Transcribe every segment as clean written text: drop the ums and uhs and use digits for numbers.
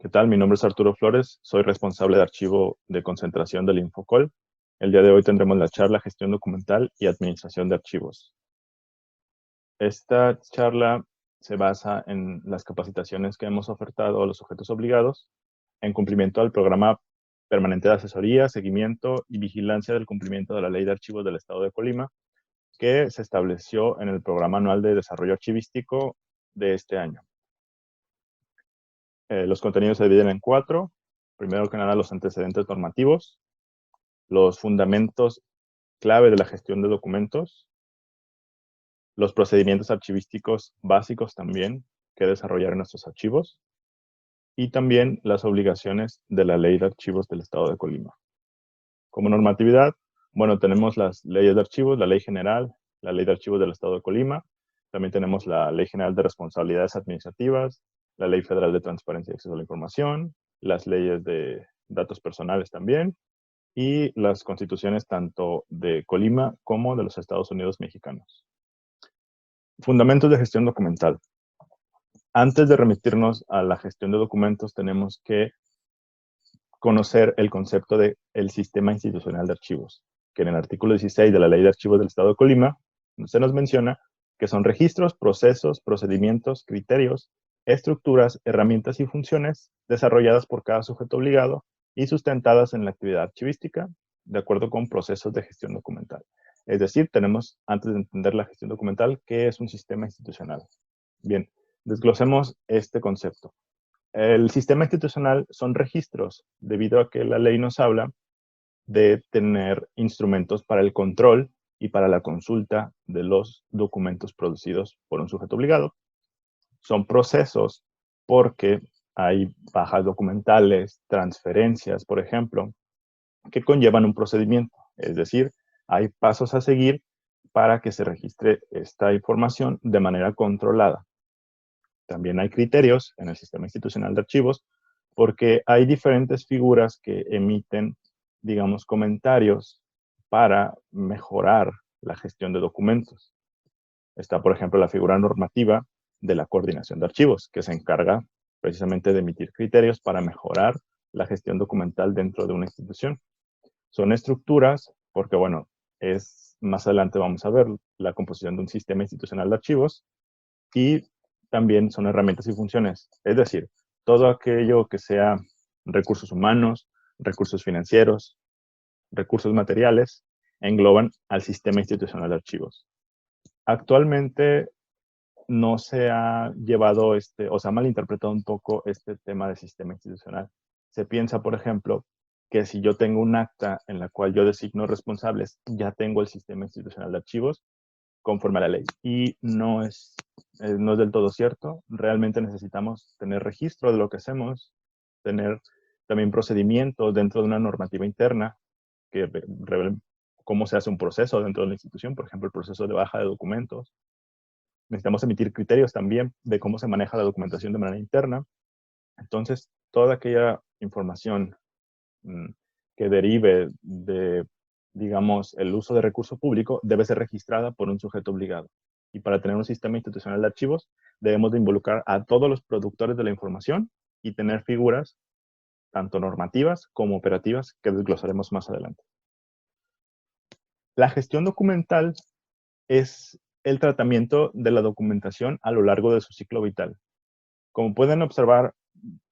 ¿Qué tal? Mi nombre es Arturo Flores, soy responsable de archivo de concentración del Infocol. El día de hoy tendremos la charla Gestión documental y administración de archivos. Esta charla se basa en las capacitaciones que hemos ofertado a los sujetos obligados en cumplimiento al programa permanente de asesoría, seguimiento y vigilancia del cumplimiento de la Ley de Archivos del Estado de Colima, que se estableció en el Programa Anual de Desarrollo Archivístico de este año. Los contenidos se dividen en 4. Primero que nada, los antecedentes normativos, los fundamentos clave de la gestión de documentos, los procedimientos archivísticos básicos también que desarrollar en nuestros archivos, y también las obligaciones de la Ley de Archivos del Estado de Colima. Como normatividad, bueno, tenemos las leyes de archivos, la Ley General, la Ley de Archivos del Estado de Colima, también tenemos la Ley General de Responsabilidades Administrativas, la Ley Federal de Transparencia y Acceso a la Información, las leyes de datos personales también, y las constituciones tanto de Colima como de los Estados Unidos mexicanos. Fundamentos de gestión documental. Antes de remitirnos a la gestión de documentos, tenemos que conocer el concepto del sistema institucional de archivos, que en el artículo 16 de la Ley de Archivos del Estado de Colima se nos menciona que son registros, procesos, procedimientos, criterios, estructuras, herramientas y funciones desarrolladas por cada sujeto obligado y sustentadas en la actividad archivística de acuerdo con procesos de gestión documental. Es decir, tenemos, antes de entender la gestión documental, ¿qué es un sistema institucional? Bien, desglosemos este concepto. El sistema institucional son registros, debido a que la ley nos habla de tener instrumentos para el control y para la consulta de los documentos producidos por un sujeto obligado. Son procesos porque hay bajas documentales, transferencias, por ejemplo, que conllevan un procedimiento. Es decir, hay pasos a seguir para que se registre esta información de manera controlada. También hay criterios en el sistema institucional de archivos porque hay diferentes figuras que emiten, digamos, comentarios para mejorar la gestión de documentos. Está, por ejemplo, la figura normativa de la coordinación de archivos, que se encarga precisamente de emitir criterios para mejorar la gestión documental dentro de una institución. Son estructuras, porque bueno, más adelante vamos a ver la composición de un sistema institucional de archivos, y también son herramientas y funciones. Es decir, todo aquello que sea recursos humanos, recursos financieros, recursos materiales, engloban al sistema institucional de archivos. Actualmente no se ha llevado o se ha malinterpretado un poco este tema de sistema institucional. Se piensa, por ejemplo, que si yo tengo un acta en la cual yo designo responsables, ya tengo el sistema institucional de archivos conforme a la ley. Y no es del todo cierto. Realmente necesitamos tener registro de lo que hacemos, tener también procedimientos dentro de una normativa interna que revelen cómo se hace un proceso dentro de la institución, por ejemplo, el proceso de baja de documentos. Necesitamos emitir criterios también de cómo se maneja la documentación de manera interna. Entonces, toda aquella información que derive de, digamos, el uso de recurso público debe ser registrada por un sujeto obligado. Y para tener un sistema institucional de archivos, debemos de involucrar a todos los productores de la información y tener figuras, tanto normativas como operativas, que desglosaremos más adelante. La gestión documental es el tratamiento de la documentación a lo largo de su ciclo vital. Como pueden observar,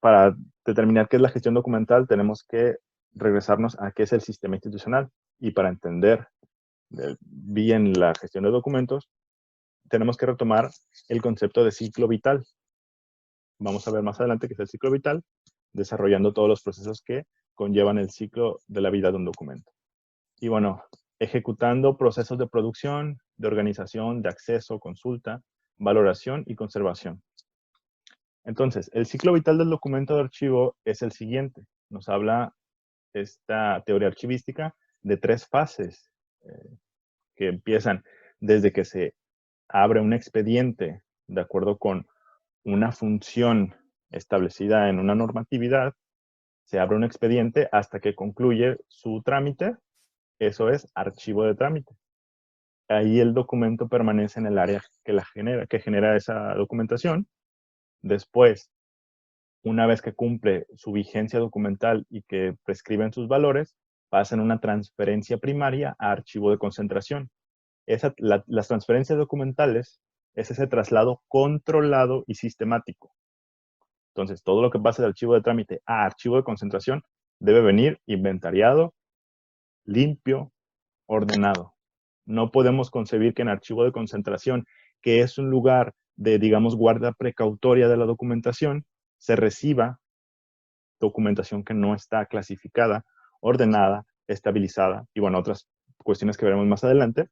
para determinar qué es la gestión documental, tenemos que regresarnos a qué es el sistema institucional. Y para entender bien la gestión de documentos, tenemos que retomar el concepto de ciclo vital. Vamos a ver más adelante qué es el ciclo vital, desarrollando todos los procesos que conllevan el ciclo de la vida de un documento. Y bueno, ejecutando procesos de producción, de organización, de acceso, consulta, valoración y conservación. Entonces, el ciclo vital del documento de archivo es el siguiente. Nos habla esta teoría archivística de 3 fases que empiezan desde que se abre un expediente de acuerdo con una función establecida en una normatividad, se abre un expediente hasta que concluye su trámite. Eso es archivo de trámite. Ahí el documento permanece en el área que genera esa documentación. Después una vez que cumple su vigencia documental y que prescriben sus valores, pasan una transferencia primaria a archivo de concentración. Las transferencias documentales es ese traslado controlado y sistemático. Entonces, todo lo que pase de archivo de trámite a archivo de concentración debe venir inventariado, limpio, ordenado. No podemos concebir que en archivo de concentración, que es un lugar de, digamos, guarda precautoria de la documentación, se reciba documentación que no está clasificada, ordenada, estabilizada y, bueno, otras cuestiones que veremos más adelante.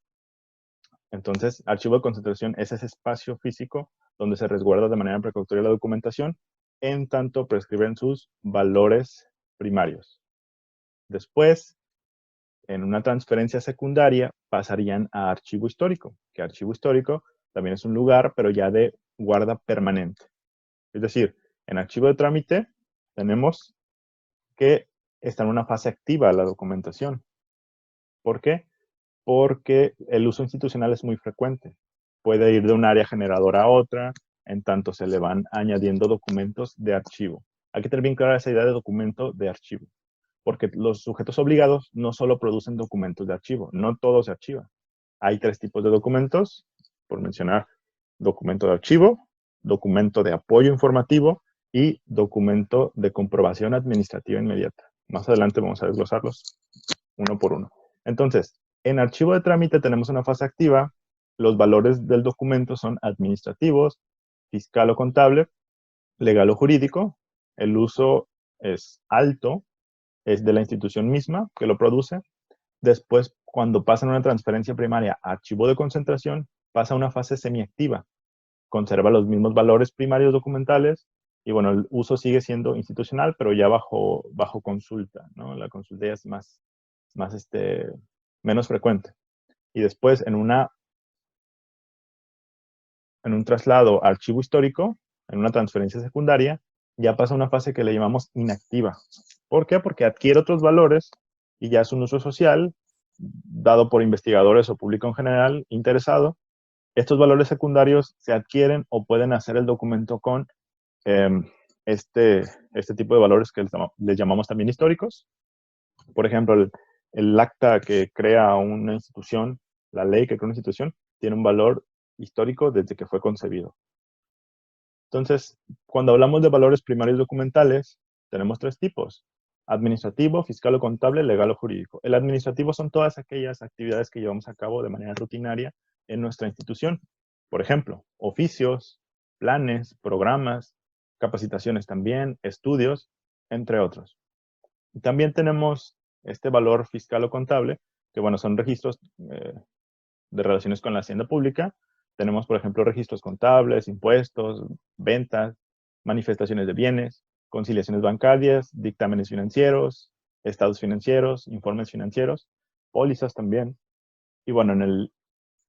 Entonces, archivo de concentración es ese espacio físico donde se resguarda de manera precautoria la documentación, en tanto prescriben sus valores primarios. Después, en una transferencia secundaria, pasarían a archivo histórico, que archivo histórico también es un lugar, pero ya de guarda permanente. Es decir, en archivo de trámite tenemos que está en una fase activa la documentación. ¿Por qué? Porque el uso institucional es muy frecuente. Puede ir de un área generadora a otra, en tanto se le van añadiendo documentos de archivo. Hay que tener bien clara esa idea de documento de archivo, porque los sujetos obligados no solo producen documentos de archivo, no todo se archiva. Hay 3 tipos de documentos, por mencionar: documento de archivo, documento de apoyo informativo y documento de comprobación administrativa inmediata. Más adelante vamos a desglosarlos uno por uno. Entonces, en archivo de trámite tenemos una fase activa. Los valores del documento son administrativos, fiscal o contable, legal o jurídico. El uso es alto, es de la institución misma que lo produce. Después, cuando pasa una transferencia primaria a archivo de concentración, pasa a una fase semiactiva. Conserva los mismos valores primarios documentales y, bueno, el uso sigue siendo institucional, pero ya bajo consulta, ¿no? La consulta ya es menos frecuente. Y después, en un traslado a archivo histórico, en una transferencia secundaria, ya pasa una fase que le llamamos inactiva. ¿Por qué? Porque adquiere otros valores y ya es un uso social dado por investigadores o público en general interesado. Estos valores secundarios se adquieren o pueden hacer el documento con eh, este tipo de valores que les llamamos también históricos. Por ejemplo, el acta que crea una institución, la ley que crea una institución, tiene un valor histórico desde que fue concebido. Entonces, cuando hablamos de valores primarios documentales, tenemos 3 tipos: administrativo, fiscal o contable, legal o jurídico. El administrativo son todas aquellas actividades que llevamos a cabo de manera rutinaria en nuestra institución. Por ejemplo, oficios, planes, programas, capacitaciones también, estudios, entre otros. Y también tenemos este valor fiscal o contable, que, bueno, son registros de relaciones con la hacienda pública. Tenemos, por ejemplo, registros contables, impuestos, ventas, manifestaciones de bienes, conciliaciones bancarias, dictámenes financieros, estados financieros, informes financieros, pólizas también. Y, bueno, en el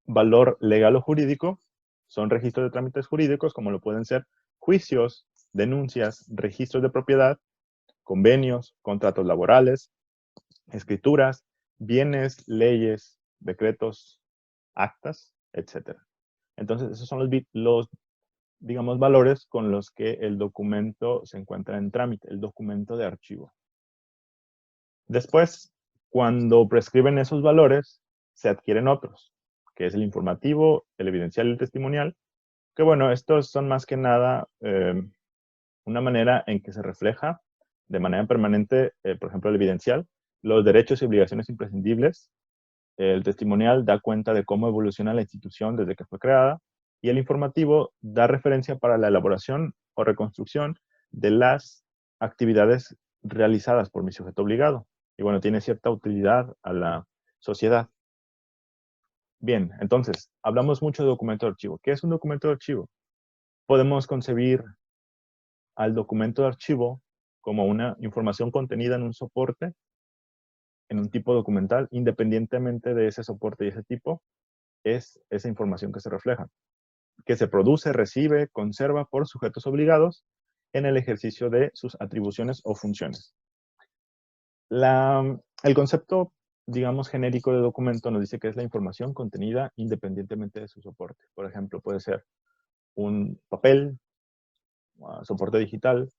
valor legal o jurídico son registros de trámites jurídicos, como lo pueden ser juicios, denuncias, registros de propiedad, convenios, contratos laborales, escrituras, bienes, leyes, decretos, actas, etc. Entonces, esos son los, digamos, valores con los que el documento se encuentra en trámite, el documento de archivo. Después, cuando prescriben esos valores, se adquieren otros, que es el informativo, el evidencial y el testimonial, que, bueno, estos son más que nada una manera en que se refleja de manera permanente, por ejemplo, el evidencial, los derechos y obligaciones imprescindibles. El testimonial da cuenta de cómo evoluciona la institución desde que fue creada, y el informativo da referencia para la elaboración o reconstrucción de las actividades realizadas por mi sujeto obligado. Y, bueno, tiene cierta utilidad a la sociedad. Bien, entonces, hablamos mucho de documento de archivo. ¿Qué es un documento de archivo? Podemos concebir al documento de archivo como una información contenida en un soporte, en un tipo documental. Independientemente de ese soporte y ese tipo, es esa información que se refleja, que se produce, recibe, conserva por sujetos obligados en el ejercicio de sus atribuciones o funciones. El concepto, digamos, genérico de documento nos dice que es la información contenida independientemente de su soporte. Por ejemplo, puede ser un papel, soporte digital,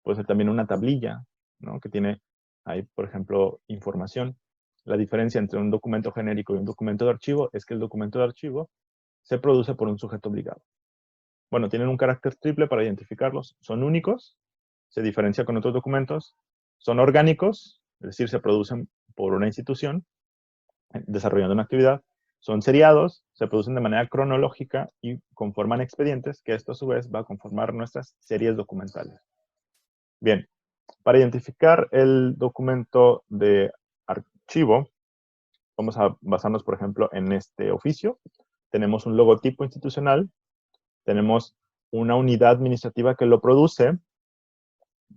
puede ser también una tablilla, ¿no? Que tiene ahí, por ejemplo, información. La diferencia entre un documento genérico y un documento de archivo es que el documento de archivo se produce por un sujeto obligado. Bueno, tienen un carácter triple para identificarlos. Son únicos, se diferencia con otros documentos, son orgánicos, es decir, se producen por una institución desarrollando una actividad, son seriados, se producen de manera cronológica y conforman expedientes, que esto a su vez va a conformar nuestras series documentales. Bien, para identificar el documento de archivo, vamos a basarnos, por ejemplo, en este oficio. Tenemos un logotipo institucional, tenemos una unidad administrativa que lo produce,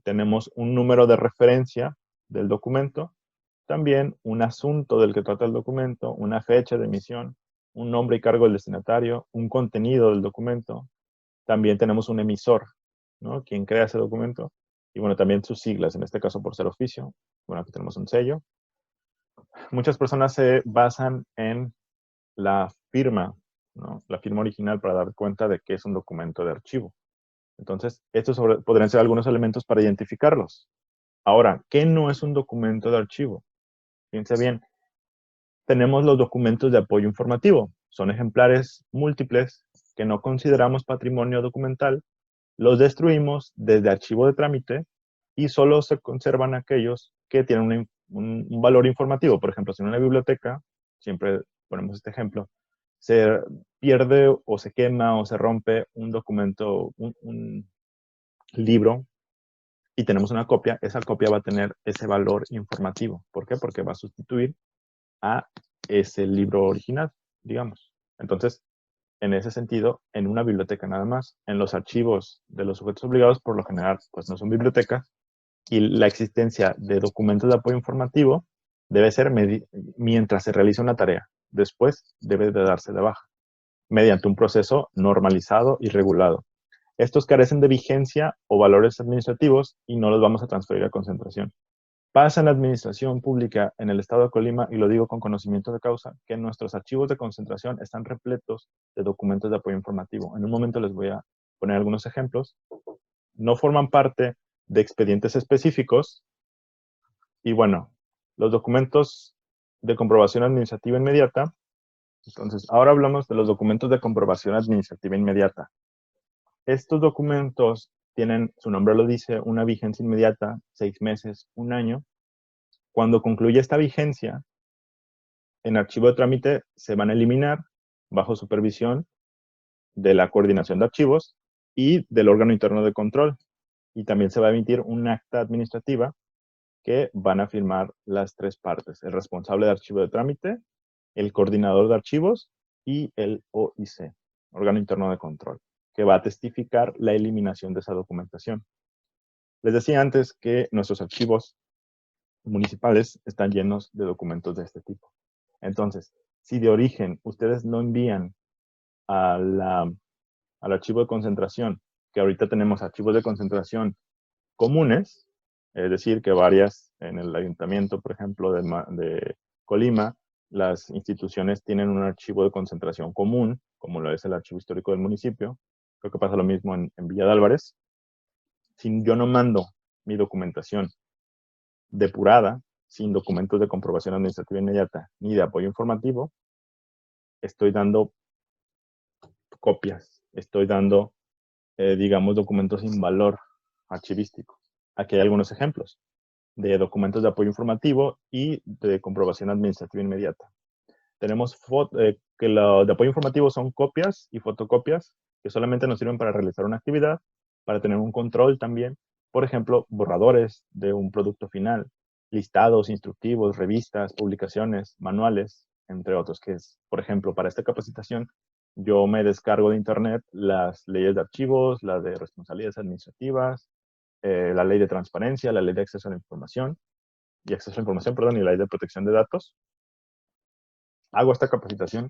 tenemos un número de referencia del documento, también un asunto del que trata el documento, una fecha de emisión, un nombre y cargo del destinatario, un contenido del documento. También tenemos un emisor, ¿no? Quien crea ese documento. Y bueno, también sus siglas, en este caso por ser oficio. Bueno, aquí tenemos un sello. Muchas personas se basan en la firma, ¿no? La firma original para dar cuenta de que es un documento de archivo. Entonces, estos podrían ser algunos elementos para identificarlos. Ahora, ¿qué no es un documento de archivo? Fíjense bien, tenemos los documentos de apoyo informativo. Son ejemplares múltiples que no consideramos patrimonio documental, los destruimos desde archivo de trámite y solo se conservan aquellos que tienen un valor informativo. Por ejemplo, si en una biblioteca, siempre ponemos este ejemplo, se pierde o se quema o se rompe un documento, un libro, y tenemos una copia, esa copia va a tener ese valor informativo. ¿Por qué? Porque va a sustituir a ese libro original, digamos. Entonces, en ese sentido, en una biblioteca nada más, en los archivos de los sujetos obligados, por lo general, pues no son bibliotecas, y la existencia de documentos de apoyo informativo debe ser mientras se realiza una tarea. Después debe de darse de baja, mediante un proceso normalizado y regulado. Estos carecen de vigencia o valores administrativos y no los vamos a transferir a concentración. Pasa en la administración pública en el estado de Colima, y lo digo con conocimiento de causa, que nuestros archivos de concentración están repletos de documentos de apoyo informativo. En un momento les voy a poner algunos ejemplos. No forman parte de expedientes específicos. Y bueno, los documentos de comprobación administrativa inmediata. Entonces, ahora hablamos de los documentos de comprobación administrativa inmediata. Estos documentos tienen, su nombre lo dice, una vigencia inmediata, 6 meses, 1 año. Cuando concluye esta vigencia, en archivo de trámite se van a eliminar bajo supervisión de la coordinación de archivos y del órgano interno de control. Y también se va a emitir un acta administrativa que van a firmar las 3 partes: el responsable de archivo de trámite, el coordinador de archivos y el OIC, órgano interno de control, que va a testificar la eliminación de esa documentación. Les decía antes que nuestros archivos municipales están llenos de documentos de este tipo. Entonces, si de origen ustedes no envían al archivo de concentración, que ahorita tenemos archivos de concentración comunes, es decir, que varias en el ayuntamiento, por ejemplo, de Colima, las instituciones tienen un archivo de concentración común, como lo es el archivo histórico del municipio. Creo que pasa lo mismo en Villa de Álvarez. Si yo no mando mi documentación depurada, sin documentos de comprobación administrativa inmediata ni de apoyo informativo, estoy dando copias, estoy dando, digamos, documentos sin valor archivístico. Aquí hay algunos ejemplos de documentos de apoyo informativo y de comprobación administrativa inmediata. Tenemos que los de apoyo informativo son copias y fotocopias que solamente nos sirven para realizar una actividad, para tener un control también. Por ejemplo, borradores de un producto final, listados, instructivos, revistas, publicaciones, manuales, entre otros, que es, por ejemplo, para esta capacitación, yo me descargo de internet las leyes de archivos, las de responsabilidades administrativas, la ley de transparencia, la ley de acceso a la información, y acceso a la información, perdón, y la ley de protección de datos. Hago esta capacitación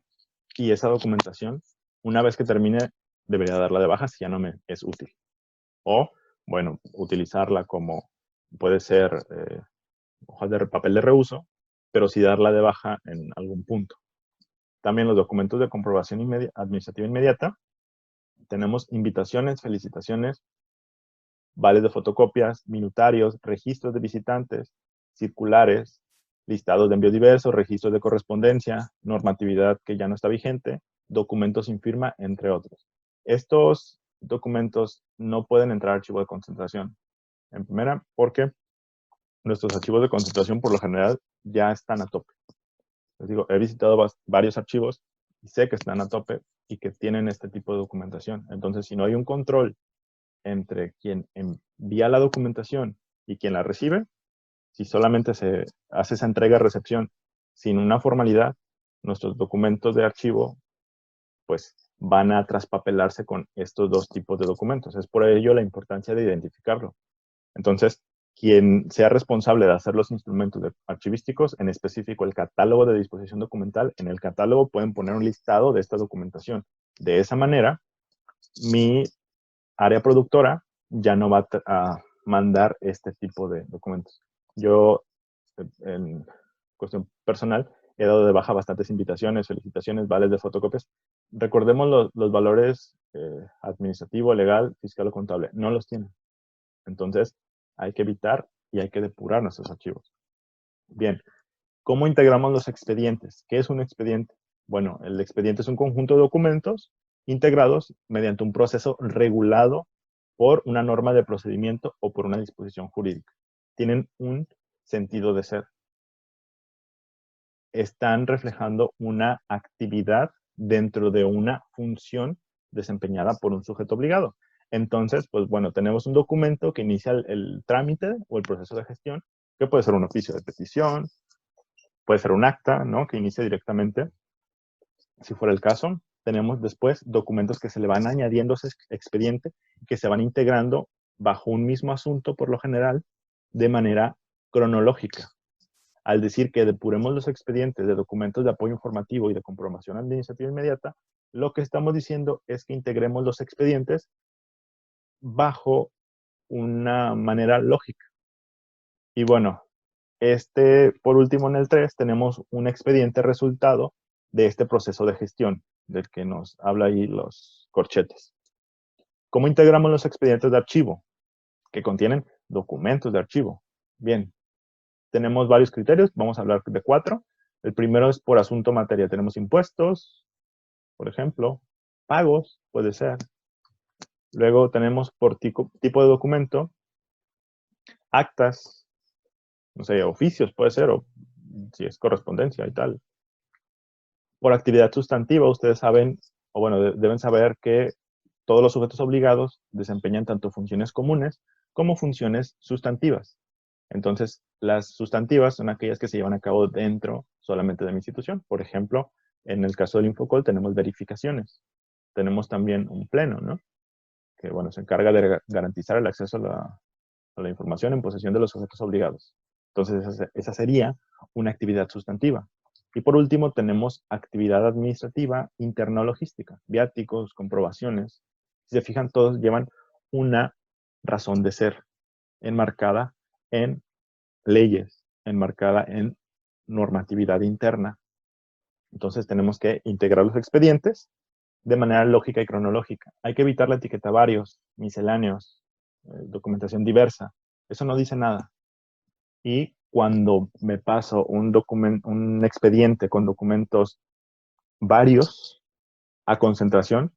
y esa documentación, una vez que termine, debería darla de baja si ya no me es útil. O, bueno, utilizarla como, puede ser hojas de papel de reuso, pero sí darla de baja en algún punto. También los documentos de comprobación administrativa inmediata. Tenemos invitaciones, felicitaciones, vales de fotocopias, minutarios, registros de visitantes, circulares, listados de envío diversos, registros de correspondencia, normatividad que ya no está vigente, documentos sin firma, entre otros. Estos documentos no pueden entrar a archivo de concentración. En primera, porque nuestros archivos de concentración por lo general ya están a tope. Les digo, he visitado varios archivos y sé que están a tope y que tienen este tipo de documentación. Entonces, si no hay un control entre quien envía la documentación y quien la recibe, si solamente se hace esa entrega-recepción sin una formalidad, nuestros documentos de archivo pues van a traspapelarse con estos dos tipos de documentos. Es por ello la importancia de identificarlo. Entonces, quien sea responsable de hacer los instrumentos archivísticos, en específico el catálogo de disposición documental, en el catálogo pueden poner un listado de esta documentación. De esa manera, mi área productora ya no va a mandar este tipo de documentos. Yo, en cuestión personal, he dado de baja bastantes invitaciones, felicitaciones, vales de fotocopias. Recordemos los valores administrativo, legal, fiscal o contable. No los tienen. Entonces, hay que evitar y hay que depurar nuestros archivos. Bien, ¿cómo integramos los expedientes? ¿Qué es un expediente? Bueno, el expediente es un conjunto de documentos integrados mediante un proceso regulado por una norma de procedimiento o por una disposición jurídica. Tienen un sentido de ser. Están reflejando una actividad dentro de una función desempeñada por un sujeto obligado. Entonces, pues bueno, tenemos un documento que inicia el trámite o el proceso de gestión, que puede ser un oficio de petición, puede ser un acta, ¿no? Que inicia directamente, si fuera el caso. Tenemos después documentos que se le van añadiendo a ese expediente, que se van integrando bajo un mismo asunto, por lo general, de manera cronológica. Al decir que depuremos los expedientes de documentos de apoyo informativo y de comprobación administrativa inmediata, lo que estamos diciendo es que integremos los expedientes bajo una manera lógica. Y bueno, por último, en el 3, tenemos un expediente resultado de este proceso de gestión, del que nos habla ahí los corchetes. ¿Cómo integramos los expedientes de archivo? Que contienen documentos de archivo. Bien, tenemos varios criterios, vamos a hablar de 4. El primero es por asunto materia. Tenemos impuestos, por ejemplo, pagos, puede ser. Luego tenemos por tipo de documento, actas, no sé, oficios puede ser, o si es correspondencia y tal. Por actividad sustantiva, ustedes saben, o bueno, deben saber que todos los sujetos obligados desempeñan tanto funciones comunes como funciones sustantivas. Entonces, las sustantivas son aquellas que se llevan a cabo dentro solamente de mi institución. Por ejemplo, en el caso del Infocol tenemos verificaciones. Tenemos también un pleno, ¿no? Que, bueno, se encarga de garantizar el acceso a la información en posesión de los sujetos obligados. Entonces, esa sería una actividad sustantiva. Y por último, tenemos actividad administrativa interna logística, viáticos, comprobaciones. Si se fijan, todos llevan una razón de ser enmarcada en leyes, enmarcada en normatividad interna. Entonces, tenemos que integrar los expedientes de manera lógica y cronológica. Hay que evitar la etiqueta varios, misceláneos, documentación diversa. Eso no dice nada. Y cuando me paso un expediente con documentos varios a concentración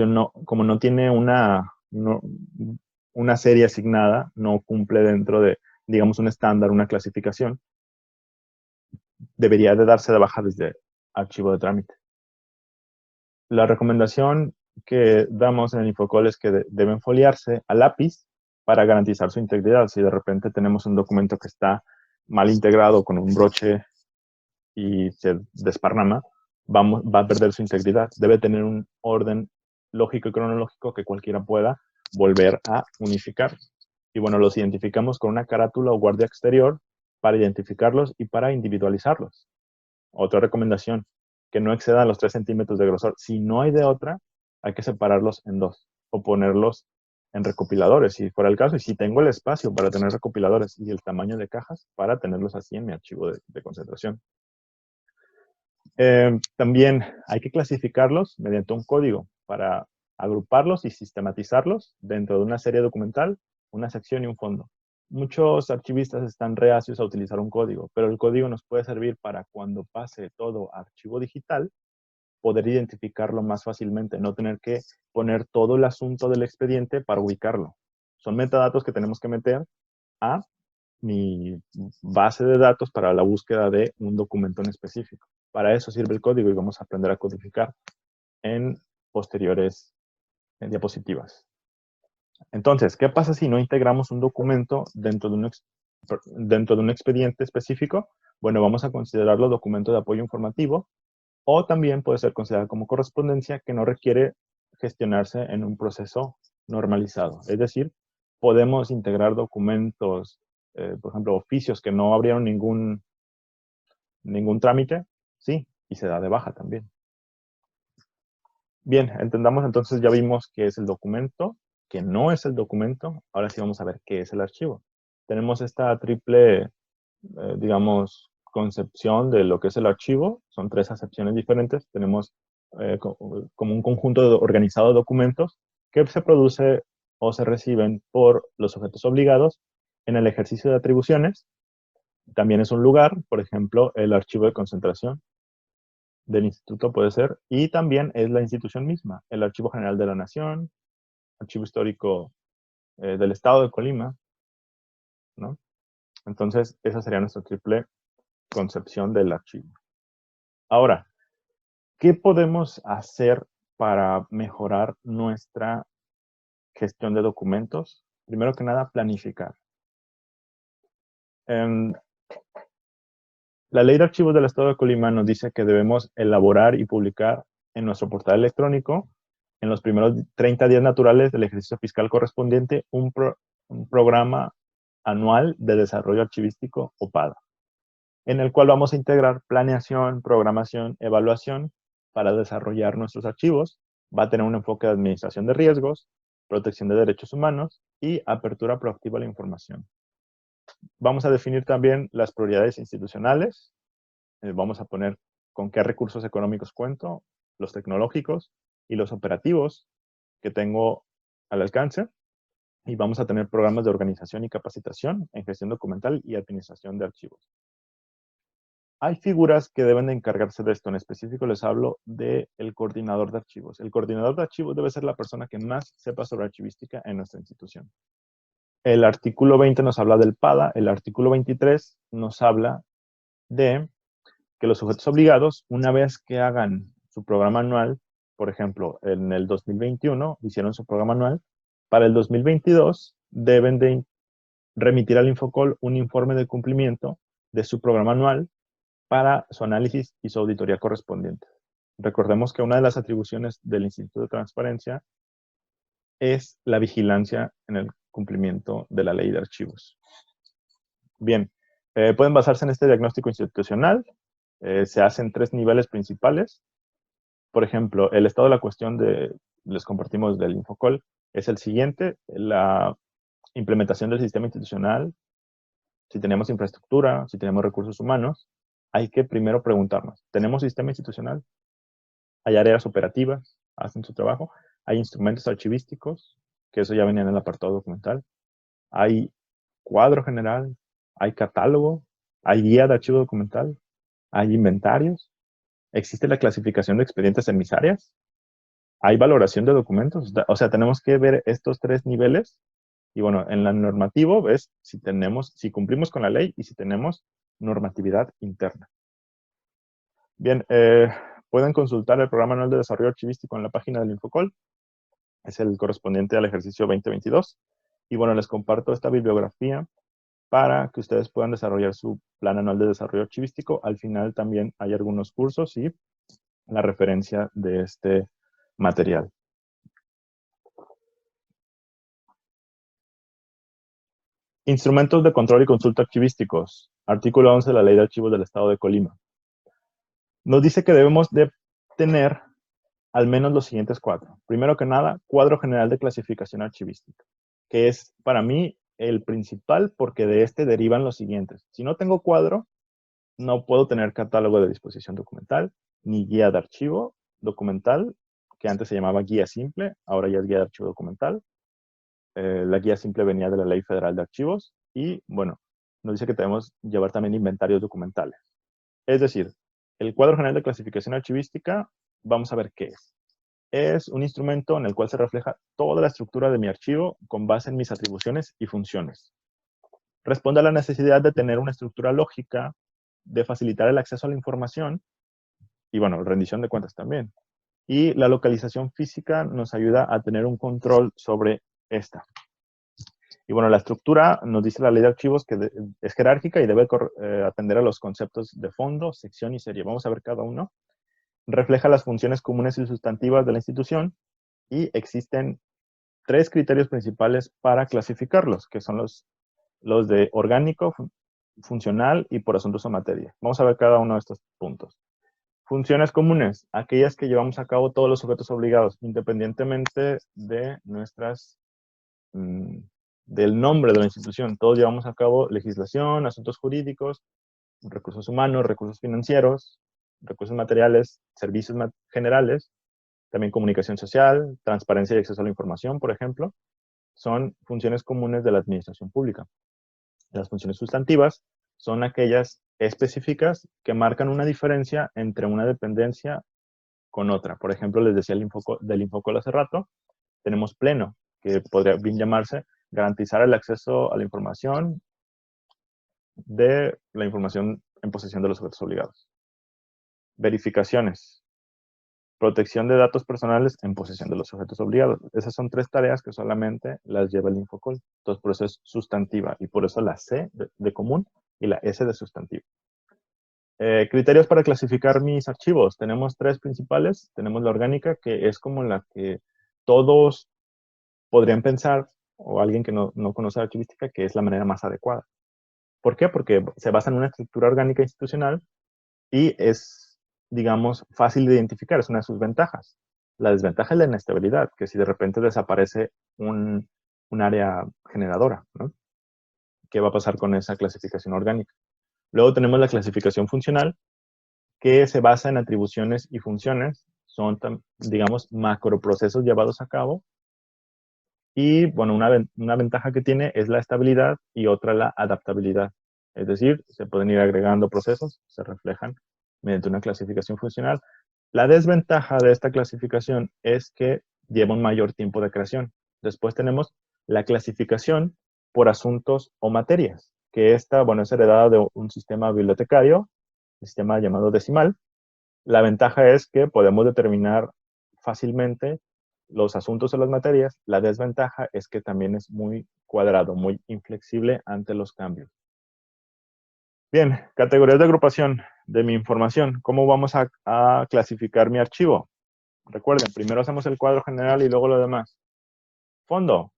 no, como no tiene una serie asignada, no cumple dentro de, digamos, un estándar, una clasificación, debería de darse de baja desde archivo de trámite. La recomendación que damos en el Infocol es que deben foliarse a lápiz para garantizar su integridad. Si de repente tenemos un documento que está mal integrado con un broche y se desparrama, va a perder su integridad. Debe tener un orden lógico y cronológico que cualquiera pueda volver a unificar. Y bueno, los identificamos con una carátula o guardia exterior para identificarlos y para individualizarlos. Otra recomendación, que no excedan los 3 centímetros de grosor. Si no hay de otra, hay que separarlos en 2 o ponerlos en recopiladores, si fuera el caso. Y si tengo el espacio para tener recopiladores y el tamaño de cajas, para tenerlos así en mi archivo de concentración. También hay que clasificarlos mediante un código para agruparlos y sistematizarlos dentro de una serie documental, una sección y un fondo. Muchos archivistas están reacios a utilizar un código, pero el código nos puede servir para cuando pase todo a archivo digital, poder identificarlo más fácilmente, no tener que poner todo el asunto del expediente para ubicarlo. Son metadatos que tenemos que meter a mi base de datos para la búsqueda de un documento en específico. Para eso sirve el código y vamos a aprender a codificar en posteriores diapositivas. Entonces, ¿qué pasa si no integramos un documento dentro de un expediente específico? Bueno, vamos a considerarlo documento de apoyo informativo o también puede ser considerado como correspondencia que no requiere gestionarse en un proceso normalizado. Es decir, podemos integrar documentos, por ejemplo, oficios que no abrieron ningún trámite, sí, y se da de baja también. Bien, entendamos entonces, ya vimos qué es el documento, que no es el documento. Ahora sí vamos a ver qué es el archivo. Tenemos esta triple, digamos, concepción de lo que es el archivo. Son 3 acepciones diferentes. Tenemos como un conjunto organizado de documentos que se produce o se reciben por los sujetos obligados en el ejercicio de atribuciones. También es un lugar, por ejemplo, el archivo de concentración del instituto puede ser, y también es la institución misma, el Archivo General de la Nación, Archivo Histórico del Estado de Colima, ¿no? Entonces, esa sería nuestra triple concepción del archivo. Ahora, ¿qué podemos hacer para mejorar nuestra gestión de documentos? Primero que nada, planificar. La Ley de Archivos del Estado de Colima nos dice que debemos elaborar y publicar en nuestro portal electrónico, en los primeros 30 días naturales del ejercicio fiscal correspondiente, un programa anual de desarrollo archivístico o PADA, en el cual vamos a integrar planeación, programación, evaluación para desarrollar nuestros archivos. Va a tener un enfoque de administración de riesgos, protección de derechos humanos y apertura proactiva a la información. Vamos a definir también las prioridades institucionales. Vamos a poner con qué recursos económicos cuento, los tecnológicos y los operativos que tengo al alcance. Y vamos a tener programas de organización y capacitación en gestión documental y administración de archivos. Hay figuras que deben de encargarse de esto. En específico les hablo del coordinador de archivos. El coordinador de archivos debe ser la persona que más sepa sobre archivística en nuestra institución. El artículo 20 nos habla del PADA. El artículo 23 nos habla de que los sujetos obligados, una vez que hagan su programa anual, por ejemplo, en el 2021 hicieron su programa anual, para el 2022 deben de remitir al Infocol un informe de cumplimiento de su programa anual para su análisis y su auditoría correspondiente. Recordemos que una de las atribuciones del Instituto de Transparencia es la vigilancia en el cumplimiento de la ley de archivos. Bien, pueden basarse en este diagnóstico institucional. Se hacen 3 niveles principales. Por ejemplo, el estado de la cuestión les compartimos del Infocol, es el siguiente: la implementación del sistema institucional, si tenemos infraestructura, si tenemos recursos humanos. Hay que primero preguntarnos, ¿tenemos sistema institucional? ¿Hay áreas operativas? ¿Hacen su trabajo? ¿Hay instrumentos archivísticos? Que eso ya venía en el apartado documental. ¿Hay cuadro general? ¿Hay catálogo? ¿Hay guía de archivo documental? ¿Hay inventarios? ¿Existe la clasificación de expedientes en mis áreas? ¿Hay valoración de documentos? O sea, tenemos que ver estos 3 niveles. Y bueno, en la normativo ves si cumplimos con la ley y si tenemos normatividad interna. Bien, pueden consultar el Programa Anual de Desarrollo Archivístico en la página del Infocol. Es el correspondiente al ejercicio 2022. Y bueno, les comparto esta bibliografía para que ustedes puedan desarrollar su plan anual de desarrollo archivístico. Al final también hay algunos cursos y la referencia de este material. Instrumentos de control y consulta archivísticos. Artículo 11 de la Ley de Archivos del Estado de Colima. Nos dice que debemos de tener al menos los siguientes 4. Primero que nada, cuadro general de clasificación archivística, que es para mí el principal porque de este derivan los siguientes. Si no tengo cuadro, no puedo tener catálogo de disposición documental, ni guía de archivo documental, que antes se llamaba guía simple, ahora ya es guía de archivo documental. La guía simple venía de la Ley Federal de Archivos y, bueno, nos dice que debemos llevar también inventarios documentales. Es decir, el cuadro general de clasificación archivística, vamos a ver qué es. Es un instrumento en el cual se refleja toda la estructura de mi archivo con base en mis atribuciones y funciones. Responde a la necesidad de tener una estructura lógica, de facilitar el acceso a la información y, bueno, rendición de cuentas también. Y la localización física nos ayuda a tener un control sobre esta. Y bueno, la estructura nos dice la ley de archivos que es jerárquica y debe atender a los conceptos de fondo, sección y serie. Vamos a ver cada uno. Refleja las funciones comunes y sustantivas de la institución y existen 3 criterios principales para clasificarlos, que son los de orgánico, funcional y por asuntos o materia. Vamos a ver cada uno de estos puntos. Funciones comunes, aquellas que llevamos a cabo todos los sujetos obligados, independientemente de del nombre de la institución. Todos llevamos a cabo legislación, asuntos jurídicos, recursos humanos, recursos financieros, recursos materiales, servicios generales, también comunicación social, transparencia y acceso a la información, por ejemplo, son funciones comunes de la administración pública. Las funciones sustantivas son aquellas específicas que marcan una diferencia entre una dependencia con otra. Por ejemplo, les decía del Infocol hace rato, tenemos pleno, que podría bien llamarse garantizar el acceso a la información en posesión de los sujetos obligados. Verificaciones. Protección de datos personales en posesión de los sujetos obligados. Esas son 3 tareas que solamente las lleva el Infocol. Entonces, por eso es sustantiva y por eso la C de común y la S de sustantivo. Criterios para clasificar mis archivos. Tenemos 3 principales. Tenemos la orgánica, que es como la que todos podrían pensar, o alguien que no conoce la archivística, que es la manera más adecuada. ¿Por qué? Porque se basa en una estructura orgánica institucional y es, digamos, fácil de identificar. Es una de sus ventajas. La desventaja es la inestabilidad, que si de repente desaparece un área generadora, ¿no? ¿Qué va a pasar con esa clasificación orgánica? Luego tenemos la clasificación funcional, que se basa en atribuciones y funciones. Son, digamos, macroprocesos llevados a cabo. Y, bueno, una ventaja que tiene es la estabilidad y otra la adaptabilidad. Es decir, se pueden ir agregando procesos, se reflejan mediante una clasificación funcional. La desventaja de esta clasificación es que lleva un mayor tiempo de creación. Después tenemos la clasificación por asuntos o materias, que esta, bueno, es heredada de un sistema bibliotecario, un sistema llamado decimal. La ventaja es que podemos determinar fácilmente los asuntos o las materias. La desventaja es que también es muy cuadrado, muy inflexible ante los cambios. Bien, categorías de agrupación de mi información. ¿Cómo vamos a clasificar mi archivo? Recuerden, primero hacemos el cuadro general y luego lo demás. Fondo.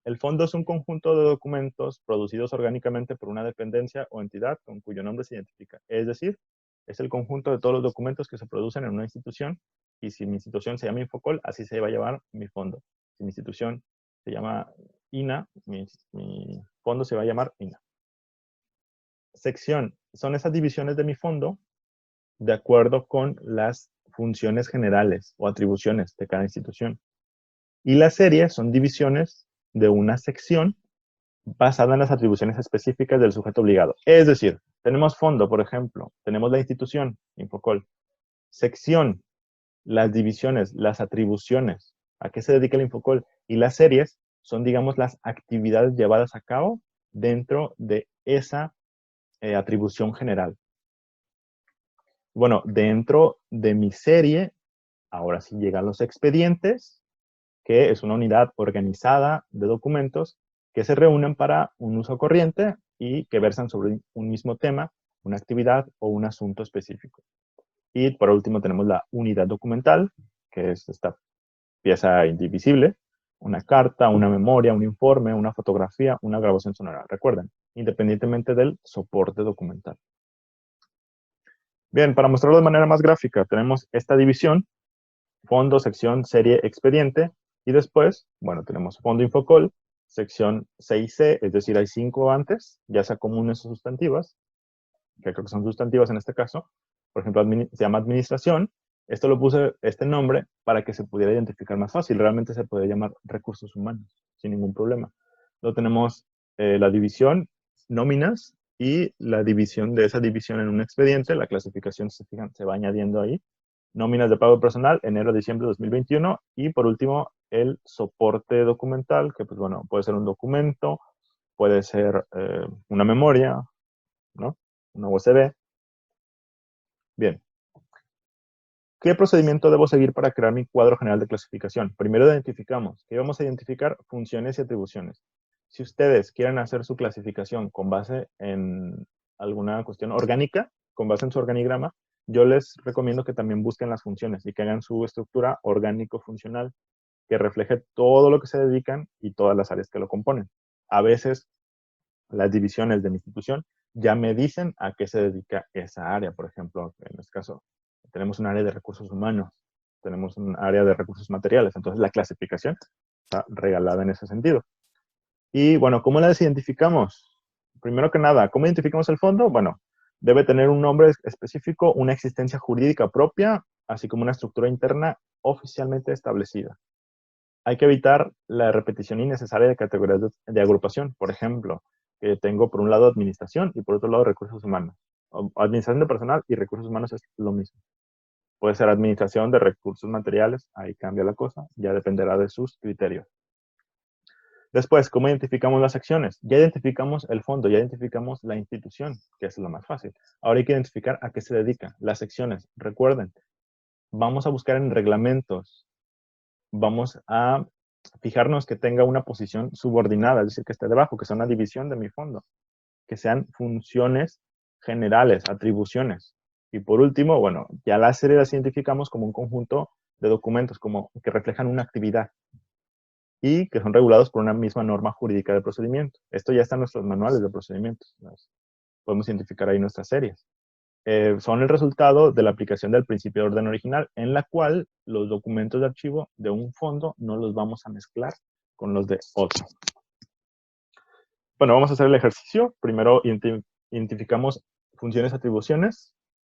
El fondo es un conjunto de documentos producidos orgánicamente por una dependencia o entidad con cuyo nombre se identifica. Es decir, es el conjunto de todos los documentos que se producen en una institución, y si mi institución se llama Infocol, así se va a llamar mi fondo. Si mi institución se llama INA, mi fondo se va a llamar INA. Sección. Son esas divisiones de mi fondo de acuerdo con las funciones generales o atribuciones de cada institución. Y la serie son divisiones de una sección basada en las atribuciones específicas del sujeto obligado. Es decir, tenemos fondo, por ejemplo, tenemos la institución, Infocol. Sección, las divisiones, las atribuciones, a qué se dedica el Infocol. Y las series son, digamos, las actividades llevadas a cabo dentro de esa atribución general. Bueno, dentro de mi serie, ahora sí llegan los expedientes, que es una unidad organizada de documentos que se reúnen para un uso corriente y que versan sobre un mismo tema, una actividad o un asunto específico. Y por último tenemos la unidad documental, que es esta pieza indivisible, una carta, una memoria, un informe, una fotografía, una grabación sonora. Recuerden, independientemente del soporte documental. Bien, para mostrarlo de manera más gráfica, tenemos esta división: fondo, sección, serie, expediente, y después, bueno, tenemos fondo Infocol, sección 6C, es decir, hay 5 antes, ya sea comunes o sustantivas, que creo que son sustantivas en este caso. Por ejemplo, se llama administración, Esto lo puse, este nombre, para que se pudiera identificar más fácil. Realmente se puede llamar recursos humanos, sin ningún problema. Luego tenemos la división, nóminas, y la división de esa división en un expediente. La clasificación, se fijan, se va añadiendo ahí. Nóminas de pago personal, enero a diciembre de 2021. Y por último, el soporte documental, que pues bueno, puede ser un documento, puede ser una memoria, ¿no? Una USB. Bien. ¿Qué procedimiento debo seguir para crear mi cuadro general de clasificación? Primero identificamos. ¿Qué vamos a identificar? Funciones y atribuciones. Si ustedes quieren hacer su clasificación con base en alguna cuestión orgánica, con base en su organigrama, yo les recomiendo que también busquen las funciones y que hagan su estructura orgánico-funcional, que refleje todo lo que se dedican y todas las áreas que lo componen. A veces las divisiones de mi institución ya me dicen a qué se dedica esa área. Por ejemplo, en este caso, tenemos un área de recursos humanos, tenemos un área de recursos materiales. Entonces, la clasificación está regalada en ese sentido. Y bueno, ¿cómo las identificamos? Primero que nada, ¿cómo identificamos el fondo? Bueno, debe tener un nombre específico, una existencia jurídica propia, así como una estructura interna oficialmente establecida. Hay que evitar la repetición innecesaria de categorías de agrupación. Por ejemplo, que tengo por un lado administración y por otro lado recursos humanos. Administración de personal y recursos humanos es lo mismo. Puede ser administración de recursos materiales, ahí cambia la cosa, ya dependerá de sus criterios. Después, ¿cómo identificamos las secciones? Ya identificamos el fondo, ya identificamos la institución, que es lo más fácil. Ahora hay que identificar a qué se dedica. Las secciones, recuerden, vamos a buscar en reglamentos, vamos a fijarnos que tenga una posición subordinada, es decir, que esté debajo, que sea una división de mi fondo, que sean funciones generales, atribuciones. Y por último, bueno, ya las series las identificamos como un conjunto de documentos como que reflejan una actividad y que son regulados por una misma norma jurídica de procedimiento. Esto ya está en nuestros manuales de procedimientos. Podemos identificar ahí nuestras series. Son el resultado de la aplicación del principio de orden original, en la cual los documentos de archivo de un fondo no los vamos a mezclar con los de otro. Bueno, vamos a hacer el ejercicio. Primero identificamos funciones, atribuciones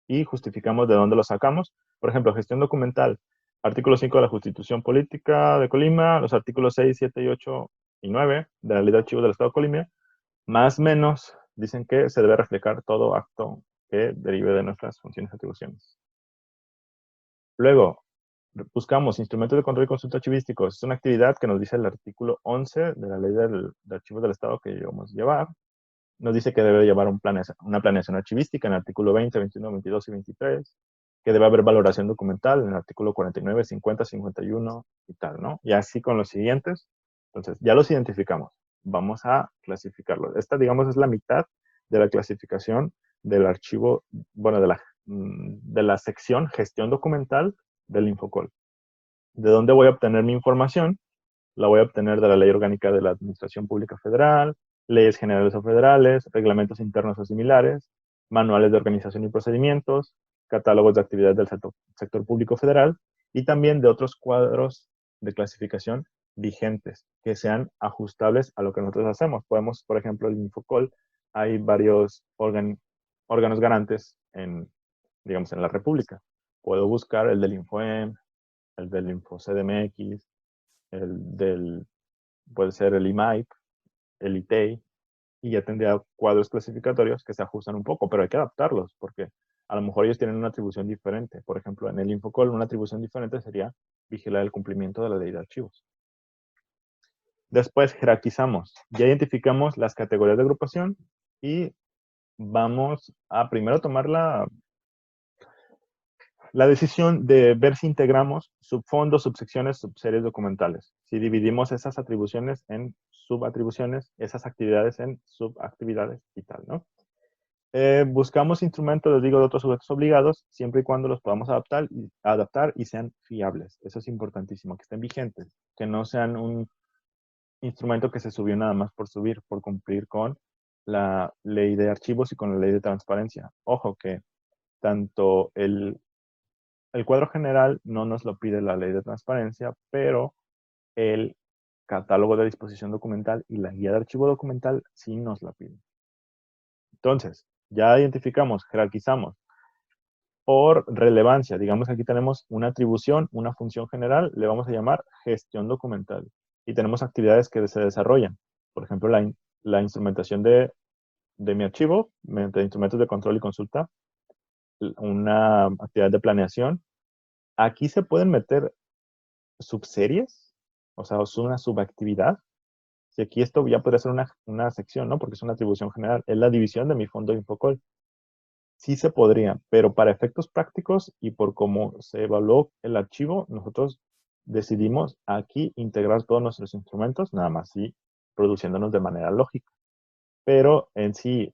y justificamos de dónde los sacamos. Por ejemplo, gestión documental, artículo 5 de la Constitución Política de Colima, los artículos 6, 7 y 8 y 9 de la Ley de Archivos del Estado de Colima, más o menos dicen que se debe reflejar todo acto que derive de nuestras funciones y atribuciones. Luego, buscamos instrumentos de control y consulta archivísticos. Es una actividad que nos dice el artículo 11 de la Ley de Archivos del Estado que debemos llevar. Nos dice que debe llevar una planeación archivística en el artículo 20, 21, 22 y 23, que debe haber valoración documental en el artículo 49, 50, 51 y tal, ¿no? Y así con los siguientes. Entonces, ya los identificamos. Vamos a clasificarlos. Esta, digamos, es la mitad de la clasificación del archivo, bueno, de la sección gestión documental del Infocol. ¿De dónde voy a obtener mi información? La voy a obtener de la Ley Orgánica de la Administración Pública Federal, leyes generales o federales, reglamentos internos o similares, manuales de organización y procedimientos, catálogos de actividades del sector público federal y también de otros cuadros de clasificación vigentes que sean ajustables a lo que nosotros hacemos. Podemos, por ejemplo, el Infocol, hay varios órganos garantes digamos, en la República. Puedo buscar el del Infoem, el del InfoCDMX, puede ser el IMAIP, el ITEI, y ya tendría cuadros clasificatorios que se ajustan un poco, pero hay que adaptarlos porque a lo mejor ellos tienen una atribución diferente. Por ejemplo, en el Infocol una atribución diferente sería vigilar el cumplimiento de la ley de archivos. Después jerarquizamos. Ya identificamos las categorías de agrupación y vamos a primero tomar la decisión de ver si integramos subfondos, subsecciones, subseries documentales. Si dividimos esas atribuciones en subatribuciones, esas actividades en subactividades y tal, ¿no? Buscamos instrumentos, les digo, de otros sujetos obligados, siempre y cuando los podamos adaptar y sean fiables. Eso es importantísimo, que estén vigentes, que no sean un instrumento que se subió nada más por subir, por cumplir con la ley de archivos y con la ley de transparencia. Ojo que tanto el cuadro general no nos lo pide la ley de transparencia, pero el catálogo de disposición documental y la guía de archivo documental sí nos la piden. Entonces, ya identificamos, jerarquizamos por relevancia. Digamos que aquí tenemos una atribución, una función general, le vamos a llamar gestión documental. Y tenemos actividades que se desarrollan. Por ejemplo, la instrumentación de mi archivo, mediante instrumentos de control y consulta, una actividad de planeación. Aquí se pueden meter subseries, o sea, es una subactividad. Si aquí esto ya podría ser una sección, ¿no? Porque es una atribución general. Es la división de mi fondo Infocol. Sí se podría, pero para efectos prácticos y por cómo se evaluó el archivo, nosotros decidimos aquí integrar todos nuestros instrumentos, nada más sí, produciéndonos de manera lógica. Pero en sí,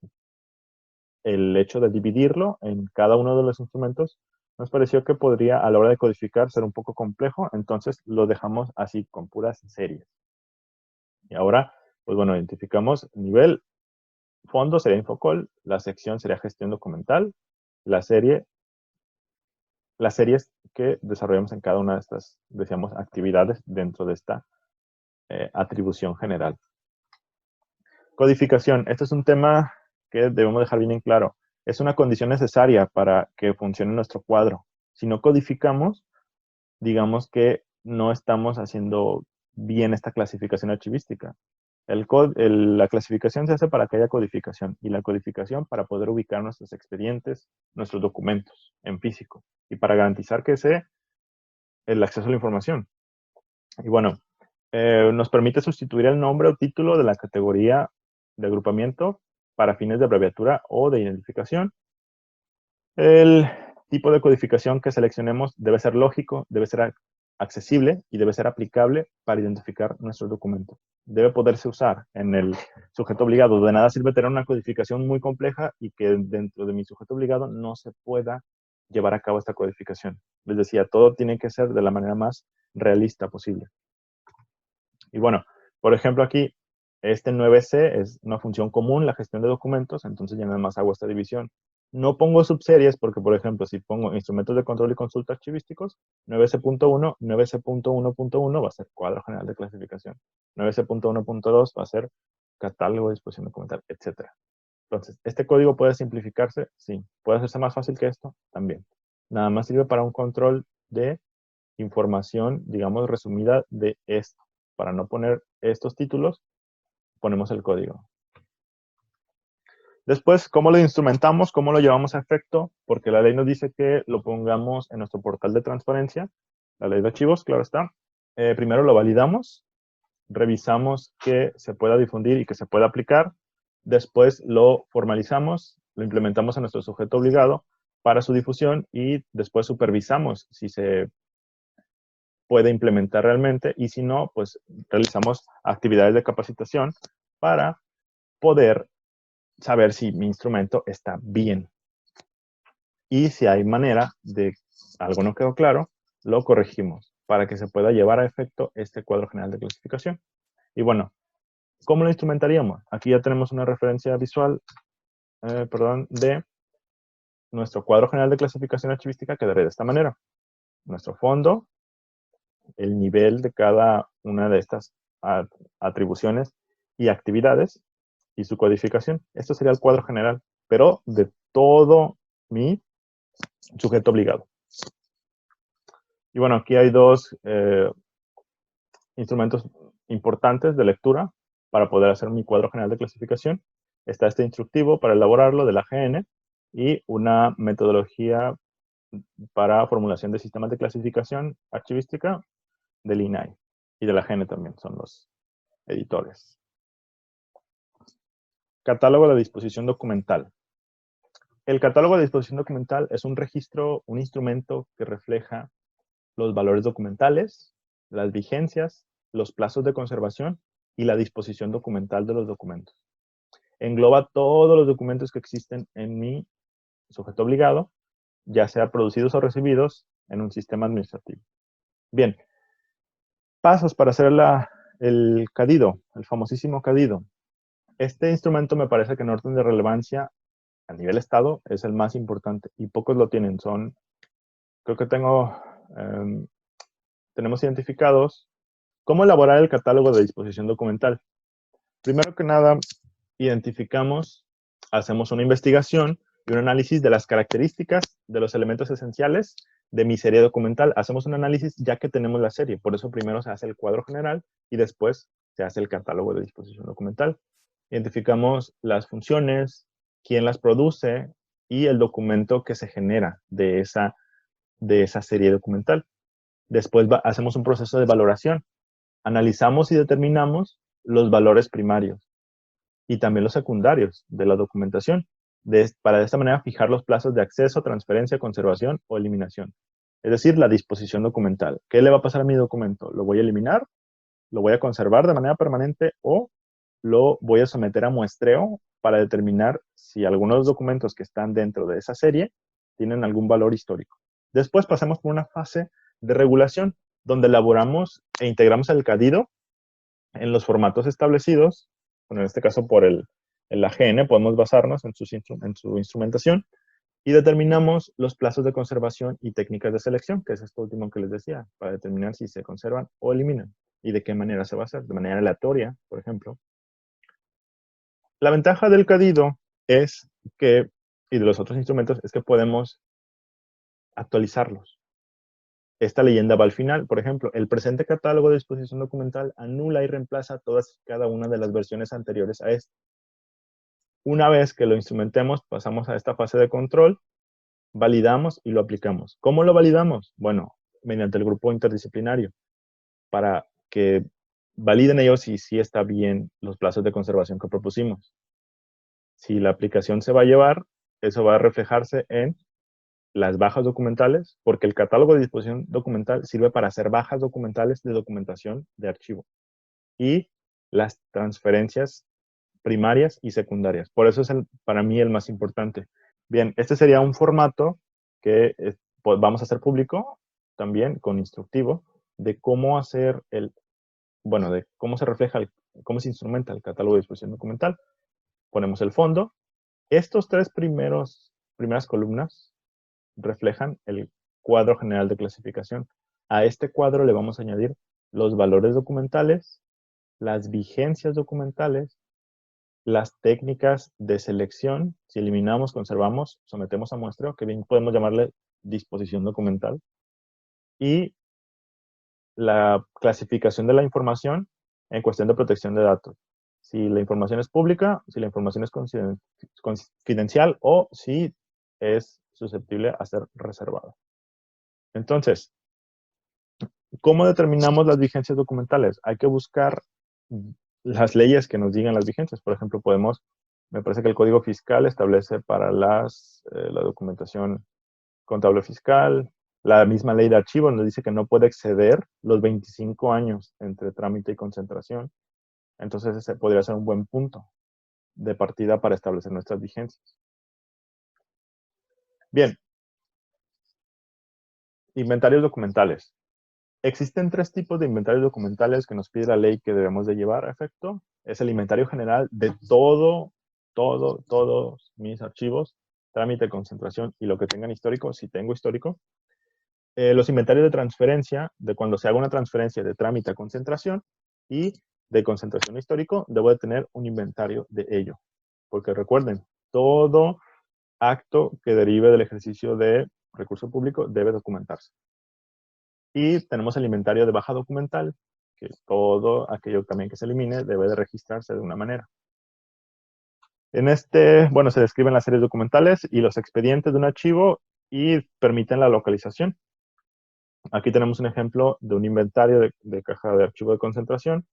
el hecho de dividirlo en cada uno de los instrumentos nos pareció que podría, a la hora de codificar, ser un poco complejo, entonces lo dejamos así, con puras series. Y ahora, pues bueno, identificamos nivel, fondo sería Infocol, la sección sería gestión documental, las series que desarrollamos en cada una de estas, decíamos, actividades dentro de esta atribución general. Codificación. Este es un tema que debemos dejar bien en claro. Es una condición necesaria para que funcione nuestro cuadro. Si no codificamos, digamos que no estamos haciendo bien esta clasificación archivística. La clasificación se hace para que haya codificación y la codificación para poder ubicar nuestros expedientes, nuestros documentos en físico y para garantizar que sea el acceso a la información. Y bueno, nos permite sustituir el nombre o título de la categoría de agrupamiento para fines de abreviatura o de identificación. El tipo de codificación que seleccionemos debe ser lógico, debe ser accesible y debe ser aplicable para identificar nuestro documento. Debe poderse usar en el sujeto obligado. De nada sirve tener una codificación muy compleja y que dentro de mi sujeto obligado no se pueda llevar a cabo esta codificación. Les decía, todo tiene que ser de la manera más realista posible. Y bueno, por ejemplo aquí, este 9C es una función común, la gestión de documentos, entonces ya nada más hago esta división. No pongo subseries porque, por ejemplo, si pongo instrumentos de control y consulta archivísticos, 9C.1, 9C.1.1 va a ser cuadro general de clasificación. 9C.1.2 va a ser catálogo de disposición documental, etc. Entonces, ¿este código puede simplificarse? Sí. ¿Puede hacerse más fácil que esto? También. Nada más sirve para un control de información, digamos, resumida de esto. Para no poner estos títulos, ponemos el código. Después, ¿cómo lo instrumentamos? ¿Cómo lo llevamos a efecto? Porque la ley nos dice que lo pongamos en nuestro portal de transparencia. La ley de archivos, claro está. Primero lo validamos, revisamos que se pueda difundir y que se pueda aplicar. Después lo formalizamos, lo implementamos en nuestro sujeto obligado para su difusión y después supervisamos si se puede implementar realmente y si no, pues realizamos actividades de capacitación para poder saber si mi instrumento está bien. Y si hay manera de, algo no quedó claro, lo corregimos para que se pueda llevar a efecto este cuadro general de clasificación. Y bueno, ¿cómo lo instrumentaríamos? Aquí ya tenemos una referencia visual, de nuestro cuadro general de clasificación archivística que quedaría de esta manera. Nuestro fondo, el nivel de cada una de estas atribuciones y actividades y su codificación. Esto sería el cuadro general, pero de todo mi sujeto obligado. Y bueno, aquí hay dos instrumentos importantes de lectura para poder hacer mi cuadro general de clasificación. Está este instructivo para elaborarlo de la GN y una metodología para formulación de sistemas de clasificación archivística del INAI y de la GN también, son los editores. Catálogo de disposición documental. El catálogo de disposición documental es un registro, un instrumento que refleja los valores documentales, las vigencias, los plazos de conservación y la disposición documental de los documentos. Engloba todos los documentos que existen en mi sujeto obligado, ya sea producidos o recibidos en un sistema administrativo. Bien, pasos para hacer el CADIDO, el famosísimo CADIDO. Este instrumento me parece que en orden de relevancia a nivel estado es el más importante y pocos lo tienen. Creo que tenemos identificados cómo elaborar el catálogo de disposición documental. Primero que nada, identificamos, hacemos una investigación y un análisis de las características de los elementos esenciales de mi serie documental. Hacemos un análisis ya que tenemos la serie, por eso primero se hace el cuadro general y después se hace el catálogo de disposición documental. Identificamos las funciones, quién las produce y el documento que se genera de esa serie documental. Después hacemos un proceso de valoración. Analizamos y determinamos los valores primarios y también los secundarios de la documentación, para de esta manera fijar los plazos de acceso, transferencia, conservación o eliminación. Es decir, la disposición documental. ¿Qué le va a pasar a mi documento? ¿Lo voy a eliminar? ¿Lo voy a conservar de manera permanente? ¿O lo voy a someter a muestreo para determinar si algunos de los documentos que están dentro de esa serie tienen algún valor histórico? Después pasamos por una fase de regulación, donde elaboramos e integramos el CADIDO en los formatos establecidos. Bueno, en este caso por el AGN podemos basarnos en su instrumentación y determinamos los plazos de conservación y técnicas de selección, que es esto último que les decía, para determinar si se conservan o eliminan y de qué manera se va a hacer, de manera aleatoria, por ejemplo. La ventaja del CADIDO es que, y de los otros instrumentos, es que podemos actualizarlos. Esta leyenda va al final. Por ejemplo, el presente catálogo de disposición documental anula y reemplaza todas y cada una de las versiones anteriores a esta. Una vez que lo instrumentemos, pasamos a esta fase de control, validamos y lo aplicamos. ¿Cómo lo validamos? Bueno, mediante el grupo interdisciplinario, para que validen ellos si sí está bien los plazos de conservación que propusimos. Si la aplicación se va a llevar, eso va a reflejarse en las bajas documentales, porque el catálogo de disposición documental sirve para hacer bajas documentales de documentación de archivo y las transferencias primarias y secundarias. Por eso es para mí el más importante. Bien, este sería un formato que pues vamos a hacer público también con instructivo de cómo hacer de cómo se refleja, cómo se instrumenta el catálogo de disposición documental. Ponemos el fondo. Estos tres primeras columnas reflejan el cuadro general de clasificación. A este cuadro le vamos a añadir los valores documentales, las vigencias documentales, las técnicas de selección, si eliminamos, conservamos, sometemos a muestreo, que bien podemos llamarle disposición documental, y la clasificación de la información en cuestión de protección de datos. Si la información es pública, si la información es confidencial o si es susceptible a ser reservada. Entonces, ¿cómo determinamos las vigencias documentales? Hay que buscar las leyes que nos digan las vigencias. Por ejemplo, me parece que el Código Fiscal establece para la documentación contable fiscal, la misma ley de archivo nos dice que no puede exceder los 25 años entre trámite y concentración. Entonces, ese podría ser un buen punto de partida para establecer nuestras vigencias. Bien. Inventarios documentales. Existen tres tipos de inventarios documentales que nos pide la ley que debemos de llevar a efecto. Es el inventario general de todos mis archivos, trámite, concentración y lo que tengan histórico, si tengo histórico. Los inventarios de transferencia, de cuando se haga una transferencia de trámite a concentración, y de concentración a histórico, debo de tener un inventario de ello. Porque recuerden, todo acto que derive del ejercicio de recurso público debe documentarse. Y tenemos el inventario de baja documental, que todo aquello también que se elimine debe de registrarse de una manera. En se describen las series documentales y los expedientes de un archivo y permiten la localización. Aquí tenemos un ejemplo de un inventario de caja de archivo de concentración.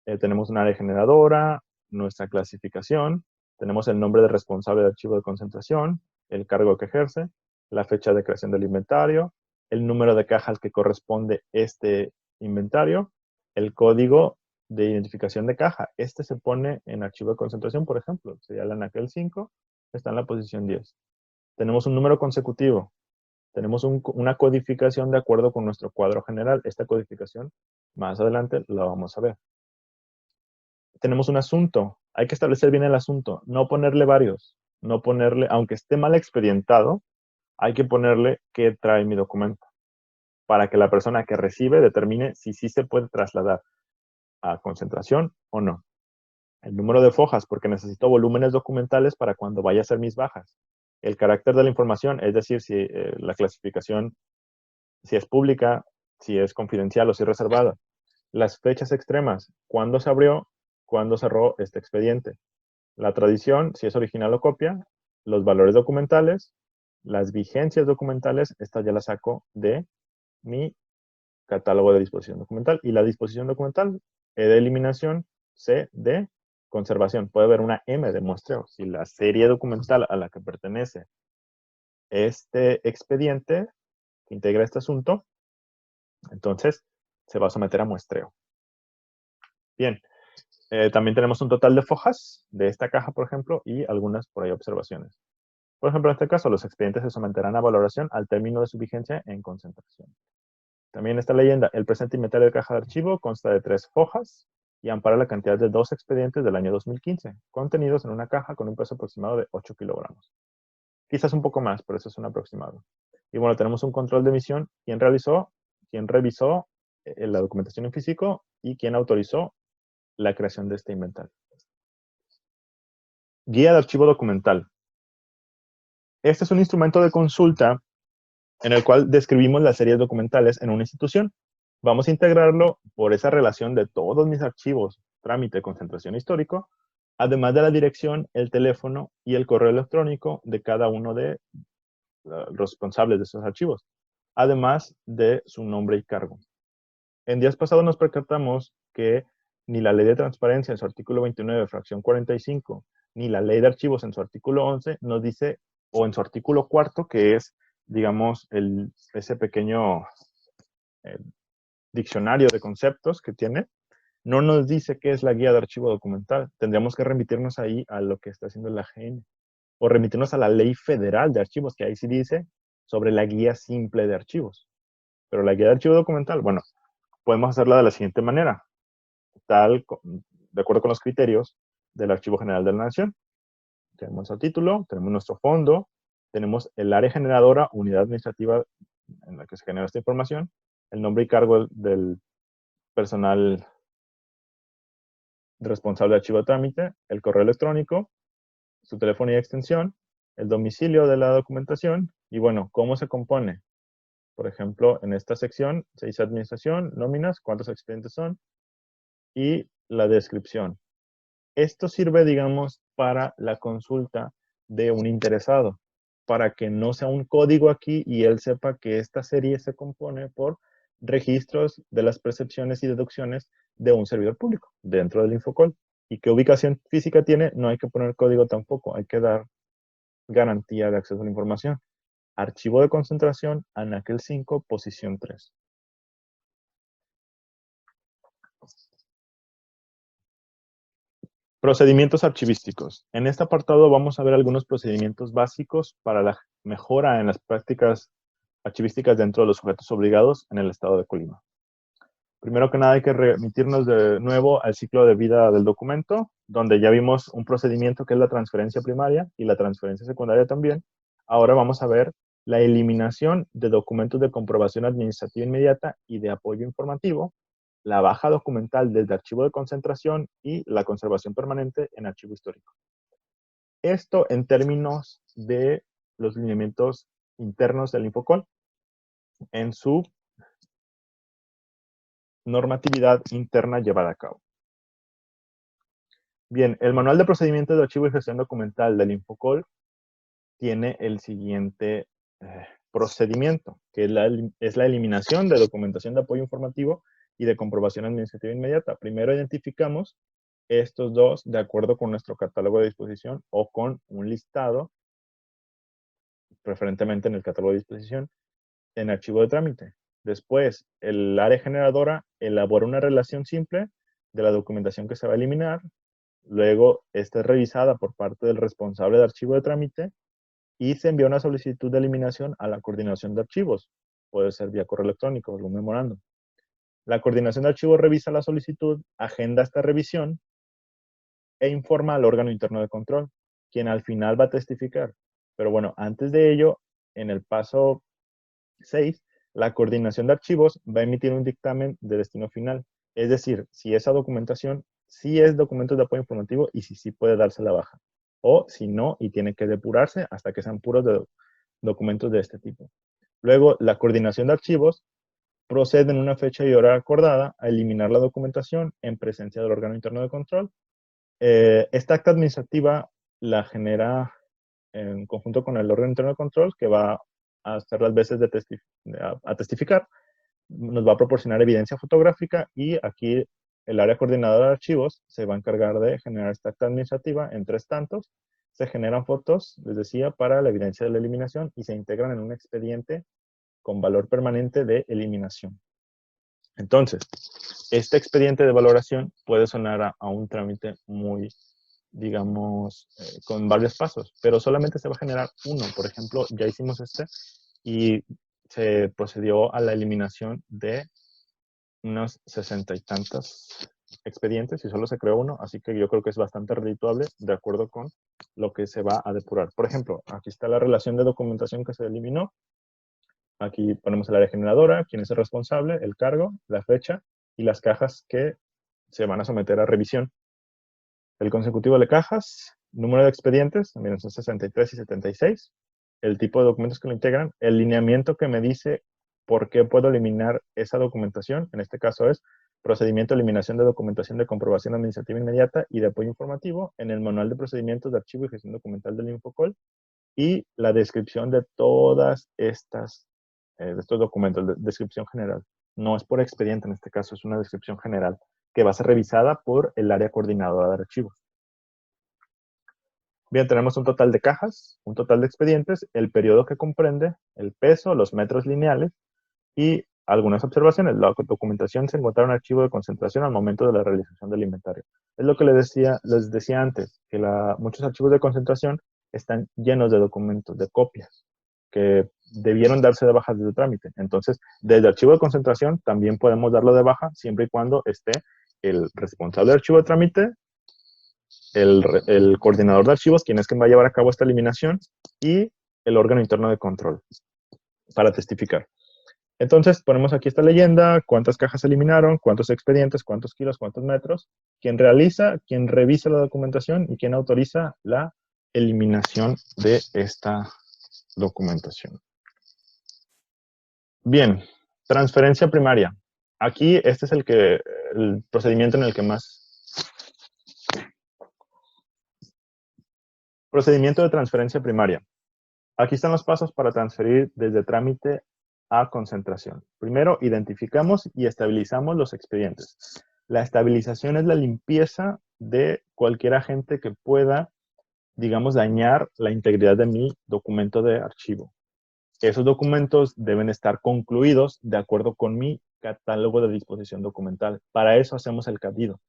Tenemos un área generadora, nuestra clasificación, tenemos el nombre del responsable de archivo de concentración, el cargo que ejerce, la fecha de creación del inventario, el número de caja al que corresponde este inventario, el código de identificación de caja. Este se pone en archivo de concentración, por ejemplo. Sería el anaquel 5, está en la posición 10. Tenemos un número consecutivo. Tenemos una codificación de acuerdo con nuestro cuadro general. Esta codificación, más adelante, la vamos a ver. Tenemos un asunto. Hay que establecer bien el asunto. No ponerle varios. No ponerle, aunque esté mal expedientado, hay que ponerle qué trae mi documento, para que la persona que recibe determine si sí se puede trasladar a concentración o no. El número de fojas, porque necesito volúmenes documentales para cuando vaya a hacer mis bajas. El carácter de la información, es decir, si la clasificación, si es pública, si es confidencial o si es reservada. Las fechas extremas, cuándo se abrió, cuándo cerró este expediente. La tradición, si es original o copia. Los valores documentales, las vigencias documentales, esta ya la saco de mi catálogo de disposición documental. Y la disposición documental, E de eliminación, C de conservación. Puede haber una M de muestreo. Si la serie documental a la que pertenece este expediente que integra este asunto, entonces se va a someter a muestreo. Bien, también tenemos un total de fojas de esta caja, por ejemplo, y algunas por ahí observaciones. Por ejemplo, en este caso, los expedientes se someterán a valoración al término de su vigencia en concentración. También esta leyenda, el presente inventario de caja de archivo consta de 3 fojas y ampara la cantidad de 2 expedientes del año 2015, contenidos en una caja con un peso aproximado de 8 kilogramos. Quizás un poco más, pero eso es un aproximado. Y bueno, tenemos un control de emisión, quién revisó la documentación en físico y quién autorizó la creación de este inventario. Guía de archivo documental. Este es un instrumento de consulta en el cual describimos las series documentales en una institución. Vamos a integrarlo por esa relación de todos mis archivos, trámite, concentración histórico, además de la dirección, el teléfono y el correo electrónico de cada uno de los responsables de esos archivos, además de su nombre y cargo. En días pasados nos percatamos que ni la ley de transparencia en su artículo 29, fracción 45, ni la ley de archivos en su artículo 11 nos dice, o en su artículo 4, que es, digamos, ese pequeño diccionario de conceptos que tiene, no nos dice qué es la guía de archivo documental. Tendríamos que remitirnos ahí a lo que está haciendo la AGN, o remitirnos a la ley federal de archivos, que ahí sí dice sobre la guía simple de archivos. Pero la guía de archivo documental, bueno, podemos hacerla de la siguiente manera, de acuerdo con los criterios del Archivo General de la Nación. Tenemos el título, tenemos nuestro fondo, tenemos el área generadora, unidad administrativa en la que se genera esta información, el nombre y cargo del personal responsable de archivo de trámite, el correo electrónico, su teléfono y extensión, el domicilio de la documentación y, bueno, cómo se compone. Por ejemplo, en esta sección se dice administración, nóminas, cuántos expedientes son y la descripción. Esto sirve, digamos, para la consulta de un interesado, para que no sea un código aquí y él sepa que esta serie se compone por registros de las percepciones y deducciones de un servidor público dentro del Infocol. ¿Y qué ubicación física tiene? No hay que poner código tampoco, hay que dar garantía de acceso a la información. Archivo de concentración, anaquel 5, posición 3. Procedimientos archivísticos. En este apartado vamos a ver algunos procedimientos básicos para la mejora en las prácticas archivísticas dentro de los sujetos obligados en el estado de Colima. Primero que nada hay que remitirnos de nuevo al ciclo de vida del documento, donde ya vimos un procedimiento que es la transferencia primaria y la transferencia secundaria también. Ahora vamos a ver la eliminación de documentos de comprobación administrativa inmediata y de apoyo informativo, la baja documental desde archivo de concentración y la conservación permanente en archivo histórico. Esto en términos de los lineamientos internos del Infocol en su normatividad interna llevada a cabo. Bien, el manual de procedimientos de archivo y gestión documental del Infocol tiene el siguiente procedimiento, que es la eliminación de documentación de apoyo informativo y de comprobación administrativa inmediata. Primero identificamos estos dos de acuerdo con nuestro catálogo de disposición o con un listado, preferentemente en el catálogo de disposición, en archivo de trámite. Después, el área generadora elabora una relación simple de la documentación que se va a eliminar. Luego, esta es revisada por parte del responsable de archivo de trámite y se envía una solicitud de eliminación a la coordinación de archivos. Puede ser vía correo electrónico o algún memorándum. La coordinación de archivos revisa la solicitud, agenda esta revisión e informa al órgano interno de control, quien al final va a testificar. Pero bueno, antes de ello, en el paso 6, la coordinación de archivos va a emitir un dictamen de destino final. Es decir, si esa documentación sí es documento de apoyo informativo y si sí puede darse la baja. o si no, y tiene que depurarse hasta que sean puros de documentos de este tipo. Luego, la coordinación de archivos procede en una fecha y hora acordada a eliminar la documentación en presencia del órgano interno de control. Esta acta administrativa la genera en conjunto con el órgano interno de control, que va a hacer las veces de a testificar, nos va a proporcionar evidencia fotográfica y aquí el área coordinadora de archivos se va a encargar de generar esta acta administrativa en 3 tantos. Se generan fotos, les decía, para la evidencia de la eliminación y se integran en un expediente con valor permanente de eliminación. Entonces, este expediente de valoración puede sonar a un trámite muy, digamos, con varios pasos, pero solamente se va a generar uno. Por ejemplo, ya hicimos este y se procedió a la eliminación de unos 60 y tantos expedientes y solo se creó uno, así que yo creo que es bastante redituable de acuerdo con lo que se va a depurar. Por ejemplo, aquí está la relación de documentación que se eliminó. Aquí ponemos el área generadora, quién es el responsable, el cargo, la fecha y las cajas que se van a someter a revisión. El consecutivo de cajas, número de expedientes, también son 63 y 76. El tipo de documentos que lo integran, el lineamiento que me dice por qué puedo eliminar esa documentación, en este caso es procedimiento de eliminación de documentación de comprobación administrativa inmediata y de apoyo informativo en el manual de procedimientos de archivo y gestión documental del Infocol y la descripción de todas estas de estos documentos, de descripción general. No es por expediente en este caso, es una descripción general que va a ser revisada por el área coordinadora de archivos. Bien, tenemos un total de cajas, un total de expedientes, el periodo que comprende, el peso, los metros lineales y algunas observaciones. La documentación se encontraba en archivo de concentración al momento de la realización del inventario. Es lo que les decía antes, que muchos archivos de concentración están llenos de documentos, de copias, que debieron darse de baja desde el trámite. Entonces, desde archivo de concentración también podemos darlo de baja siempre y cuando esté el responsable de archivo de trámite, el coordinador de archivos, quien es quien va a llevar a cabo esta eliminación, y el órgano interno de control para testificar. Entonces, ponemos aquí esta leyenda, cuántas cajas se eliminaron, cuántos expedientes, cuántos kilos, cuántos metros, quién realiza, quién revisa la documentación y quién autoriza la eliminación de esta documentación. Bien, transferencia primaria. Aquí este es el procedimiento en el que más... Procedimiento de transferencia primaria. Aquí están los pasos para transferir desde trámite a concentración. Primero, identificamos y estabilizamos los expedientes. La estabilización es la limpieza de cualquier agente que pueda, digamos, dañar la integridad de mi documento de archivo. Esos documentos deben estar concluidos de acuerdo con mi catálogo de disposición documental. Para eso hacemos el cadido.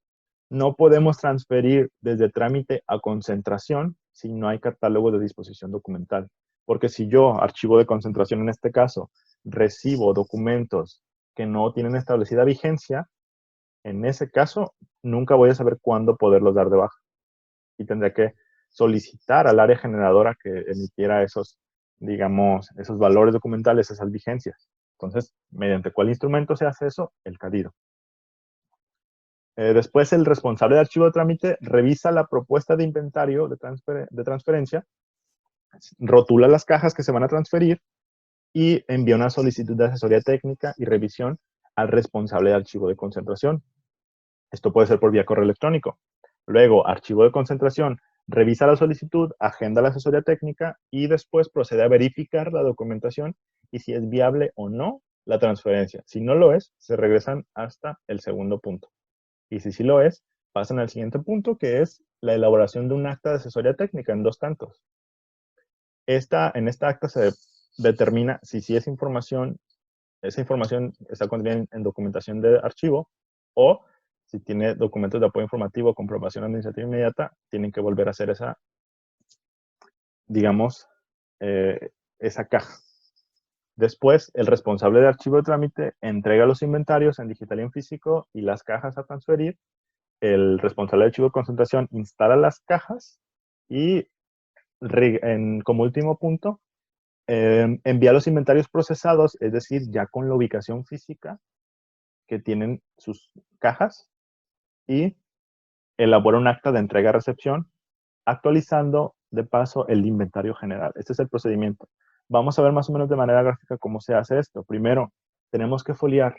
No podemos transferir desde trámite a concentración si no hay catálogo de disposición documental. Porque si yo, archivo de concentración en este caso, recibo documentos que no tienen establecida vigencia, en ese caso nunca voy a saber cuándo poderlos dar de baja. Y tendré que solicitar al área generadora que emitiera esos, digamos, esos valores documentales, esas vigencias. Entonces, ¿mediante cuál instrumento se hace eso? El cadido. Después, el responsable de archivo de trámite revisa la propuesta de inventario de transferencia, rotula las cajas que se van a transferir y envía una solicitud de asesoría técnica y revisión al responsable de archivo de concentración. Esto puede ser por vía correo electrónico. Luego, archivo de concentración revisa la solicitud, agenda la asesoría técnica y después procede a verificar la documentación y si es viable o no la transferencia. Si no lo es, se regresan hasta el segundo punto. Y si sí lo es, pasan al siguiente punto, que es la elaboración de un acta de asesoría técnica en 2 tantos. En esta acta se determina si sí es información, esa información está contenida en documentación de archivo o si tiene documentos de apoyo informativo o comprobación administrativa inmediata, tienen que volver a hacer esa, digamos, esa caja. Después, el responsable de archivo de trámite entrega los inventarios en digital y en físico y las cajas a transferir. El responsable de archivo de concentración instala las cajas y, como último punto, envía los inventarios procesados, es decir, ya con la ubicación física que tienen sus cajas y elabora un acta de entrega-recepción actualizando de paso el inventario general. Este es el procedimiento. Vamos a ver más o menos de manera gráfica cómo se hace esto. Primero, tenemos que foliar,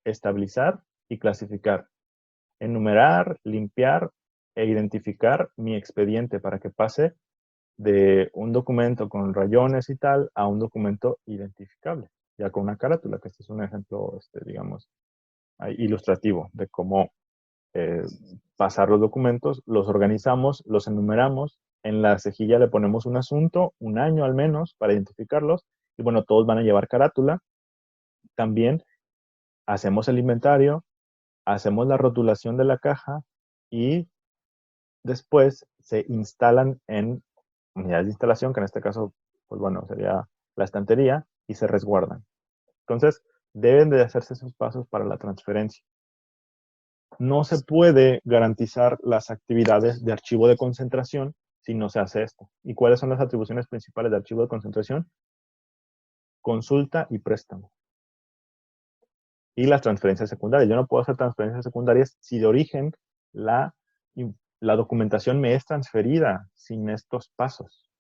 estabilizar y clasificar. Enumerar, limpiar e identificar mi expediente para que pase de un documento con rayones y tal a un documento identificable, ya con una carátula, que este es un ejemplo, digamos, ilustrativo de cómo pasar los documentos, los organizamos, los enumeramos, en la cejilla le ponemos un asunto, un año al menos, para identificarlos, y bueno, todos van a llevar carátula. También hacemos el inventario, hacemos la rotulación de la caja y después se instalan en unidades de instalación, que en este caso, pues bueno, sería la estantería, y se resguardan. Entonces, deben de hacerse esos pasos para la transferencia. No se puede garantizar las actividades de archivo de concentración si no se hace esto. ¿Y cuáles son las atribuciones principales de archivo de concentración? Consulta y préstamo. Y las transferencias secundarias. Yo no puedo hacer transferencias secundarias si de origen la documentación me es transferida sin estos pasos.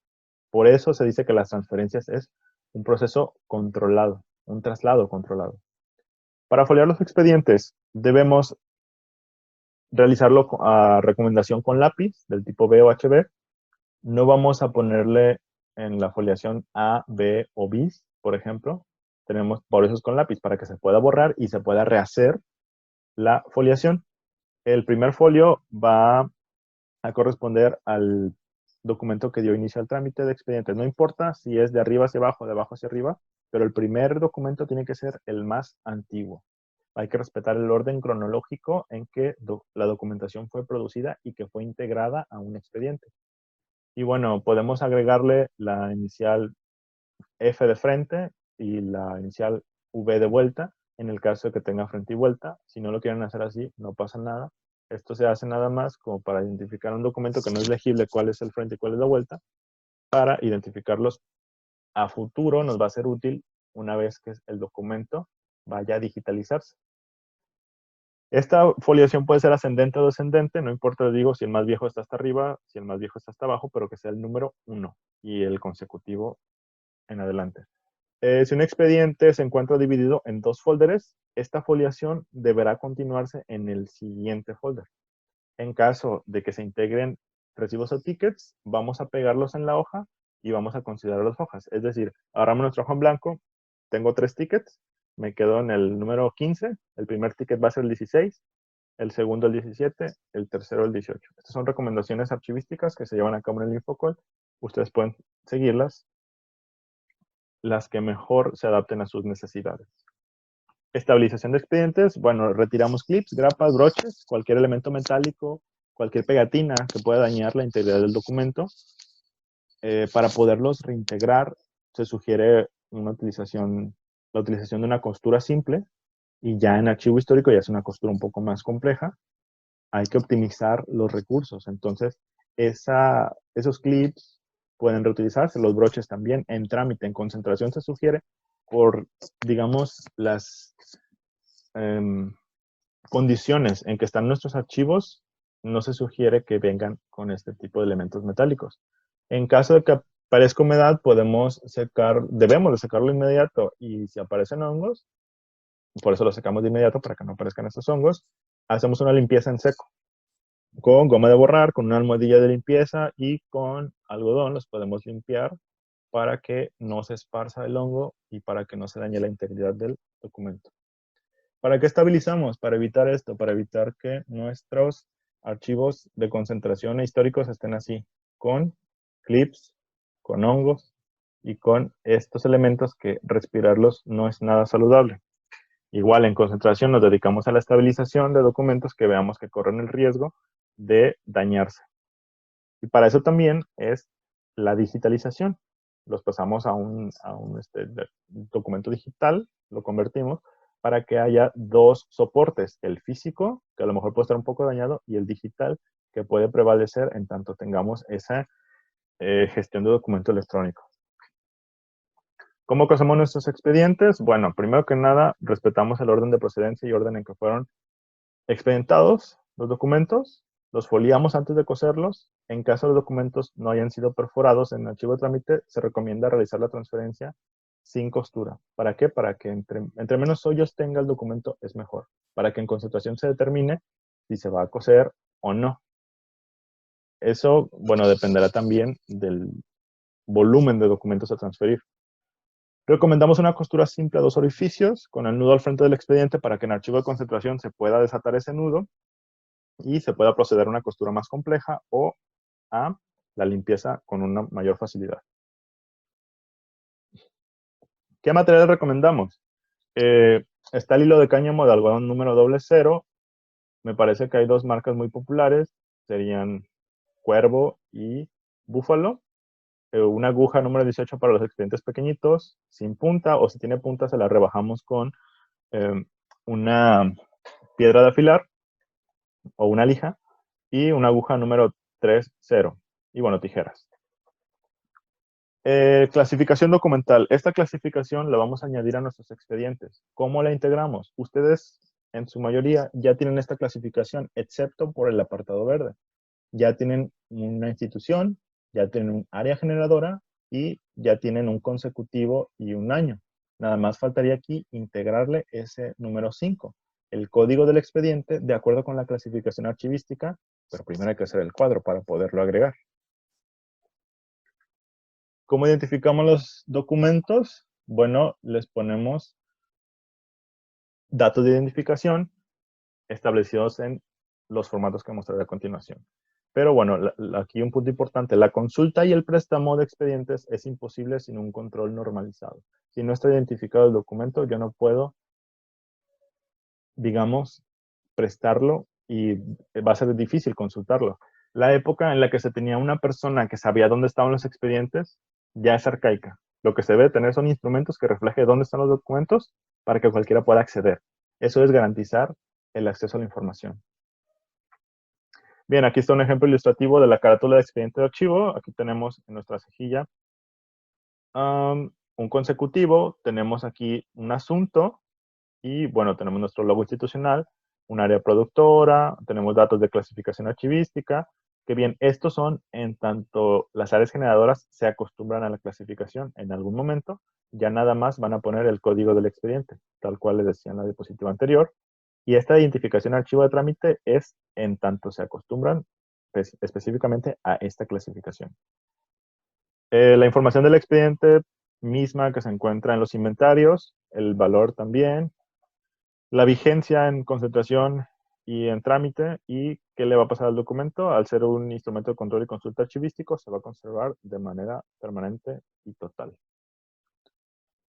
Por eso se dice que las transferencias es un proceso controlado, un traslado controlado. Para foliar los expedientes debemos realizarlo a recomendación con lápiz del tipo B o HB. No vamos a ponerle en la foliación A, B o bis, por ejemplo. Tenemos por eso es con lápiz para que se pueda borrar y se pueda rehacer la foliación. El primer folio va a corresponder al documento que dio inicio al trámite de expedientes. No importa si es de arriba hacia abajo, de abajo hacia arriba, pero el primer documento tiene que ser el más antiguo. Hay que respetar el orden cronológico en que la documentación fue producida y que fue integrada a un expediente. Y bueno, podemos agregarle la inicial F de frente y la inicial V de vuelta, en el caso de que tenga frente y vuelta. Si no lo quieren hacer así, no pasa nada. Esto se hace nada más como para identificar un documento que no es legible cuál es el frente y cuál es la vuelta. Para identificarlos a futuro nos va a ser útil una vez que el documento vaya a digitalizarse. Esta foliación puede ser ascendente o descendente, no importa, les digo, si el más viejo está hasta arriba, si el más viejo está hasta abajo, pero que sea el número 1 y el consecutivo en adelante. Si un expediente se encuentra dividido en 2 folders, esta foliación deberá continuarse en el siguiente folder. En caso de que se integren recibos o tickets, vamos a pegarlos en la hoja y vamos a considerar las hojas. Es decir, agarramos nuestra hoja en blanco, tengo 3 tickets, me quedo en el número 15, el primer ticket va a ser el 16, el segundo el 17, el tercero el 18. Estas son recomendaciones archivísticas que se llevan a cabo en el Infocall. Ustedes pueden seguirlas, las que mejor se adapten a sus necesidades. Estabilización de expedientes, bueno, retiramos clips, grapas, broches, cualquier elemento metálico, cualquier pegatina que pueda dañar la integridad del documento. Para poderlos reintegrar, se sugiere la utilización de una costura simple, y ya en archivo histórico ya es una costura un poco más compleja. Hay que optimizar los recursos. Entonces, esos clips pueden reutilizarse, los broches también. En trámite, en concentración se sugiere por, digamos, las condiciones en que están nuestros archivos, no se sugiere que vengan con este tipo de elementos metálicos. En caso de que aparezca humedad, debemos de secarlo inmediato, y si aparecen hongos, por eso lo secamos de inmediato para que no aparezcan estos hongos, hacemos una limpieza en seco. Con goma de borrar, con una almohadilla de limpieza y con algodón los podemos limpiar para que no se esparza el hongo y para que no se dañe la integridad del documento. ¿Para qué estabilizamos? Para evitar esto, para evitar que nuestros archivos de concentración e históricos estén así, con clips, con hongos y con estos elementos que respirarlos no es nada saludable. Igual en concentración nos dedicamos a la estabilización de documentos que veamos que corren el riesgo de dañarse. Y para eso también es la digitalización. Los pasamos a un documento digital, lo convertimos, para que haya 2 soportes, el físico, que a lo mejor puede estar un poco dañado, y el digital, que puede prevalecer en tanto tengamos esa gestión de documento electrónico. ¿Cómo hacemos nuestros expedientes? Bueno, primero que nada, respetamos el orden de procedencia y orden en que fueron expedientados los documentos. Los foliamos antes de coserlos. En caso de los documentos no hayan sido perforados en el archivo de trámite, se recomienda realizar la transferencia sin costura. ¿Para qué? Para que entre menos hoyos tenga el documento es mejor. Para que en concentración se determine si se va a coser o no. Eso, bueno, dependerá también del volumen de documentos a transferir. Recomendamos una costura simple a 2 orificios con el nudo al frente del expediente para que en archivo de concentración se pueda desatar ese nudo y se pueda proceder a una costura más compleja o a la limpieza con una mayor facilidad. ¿Qué material recomendamos? Está el hilo de cáñamo de algodón número 00. Me parece que hay dos marcas muy populares. Serían Cuervo y Búfalo. Una aguja número 18 para los expedientes pequeñitos, sin punta, o si tiene punta se la rebajamos con una piedra de afilar o una lija, y una aguja número 30. Y bueno, tijeras. Clasificación documental. Esta clasificación la vamos a añadir a nuestros expedientes. ¿Cómo la integramos? Ustedes, en su mayoría, ya tienen esta clasificación, excepto por el apartado verde. Ya tienen una institución, ya tienen un área generadora y ya tienen un consecutivo y un año. Nada más faltaría aquí integrarle ese número 5, el código del expediente de acuerdo con la clasificación archivística, pero primero hay que hacer el cuadro para poderlo agregar. ¿Cómo identificamos los documentos? Bueno, les ponemos datos de identificación establecidos en los formatos que mostraré a continuación. Pero bueno, aquí un punto importante, la consulta y el préstamo de expedientes es imposible sin un control normalizado. Si no está identificado el documento, yo no puedo, digamos, prestarlo y va a ser difícil consultarlo. La época en la que se tenía una persona que sabía dónde estaban los expedientes ya es arcaica. Lo que se debe tener son instrumentos que reflejen dónde están los documentos para que cualquiera pueda acceder. Eso es garantizar el acceso a la información. Bien, aquí está un ejemplo ilustrativo de la carátula de expediente de archivo. Aquí tenemos en nuestra cejilla un consecutivo, tenemos aquí un asunto y, bueno, tenemos nuestro logo institucional, un área productora, tenemos datos de clasificación archivística, que bien, estos son en tanto las áreas generadoras se acostumbran a la clasificación en algún momento, ya nada más van a poner el código del expediente, tal cual les decía en la diapositiva anterior, y esta identificación archivo de trámite es en tanto se acostumbran específicamente a esta clasificación. La información del expediente misma que se encuentra en los inventarios, el valor también, la vigencia en concentración y en trámite, y qué le va a pasar al documento. Al ser un instrumento de control y consulta archivístico, se va a conservar de manera permanente y total.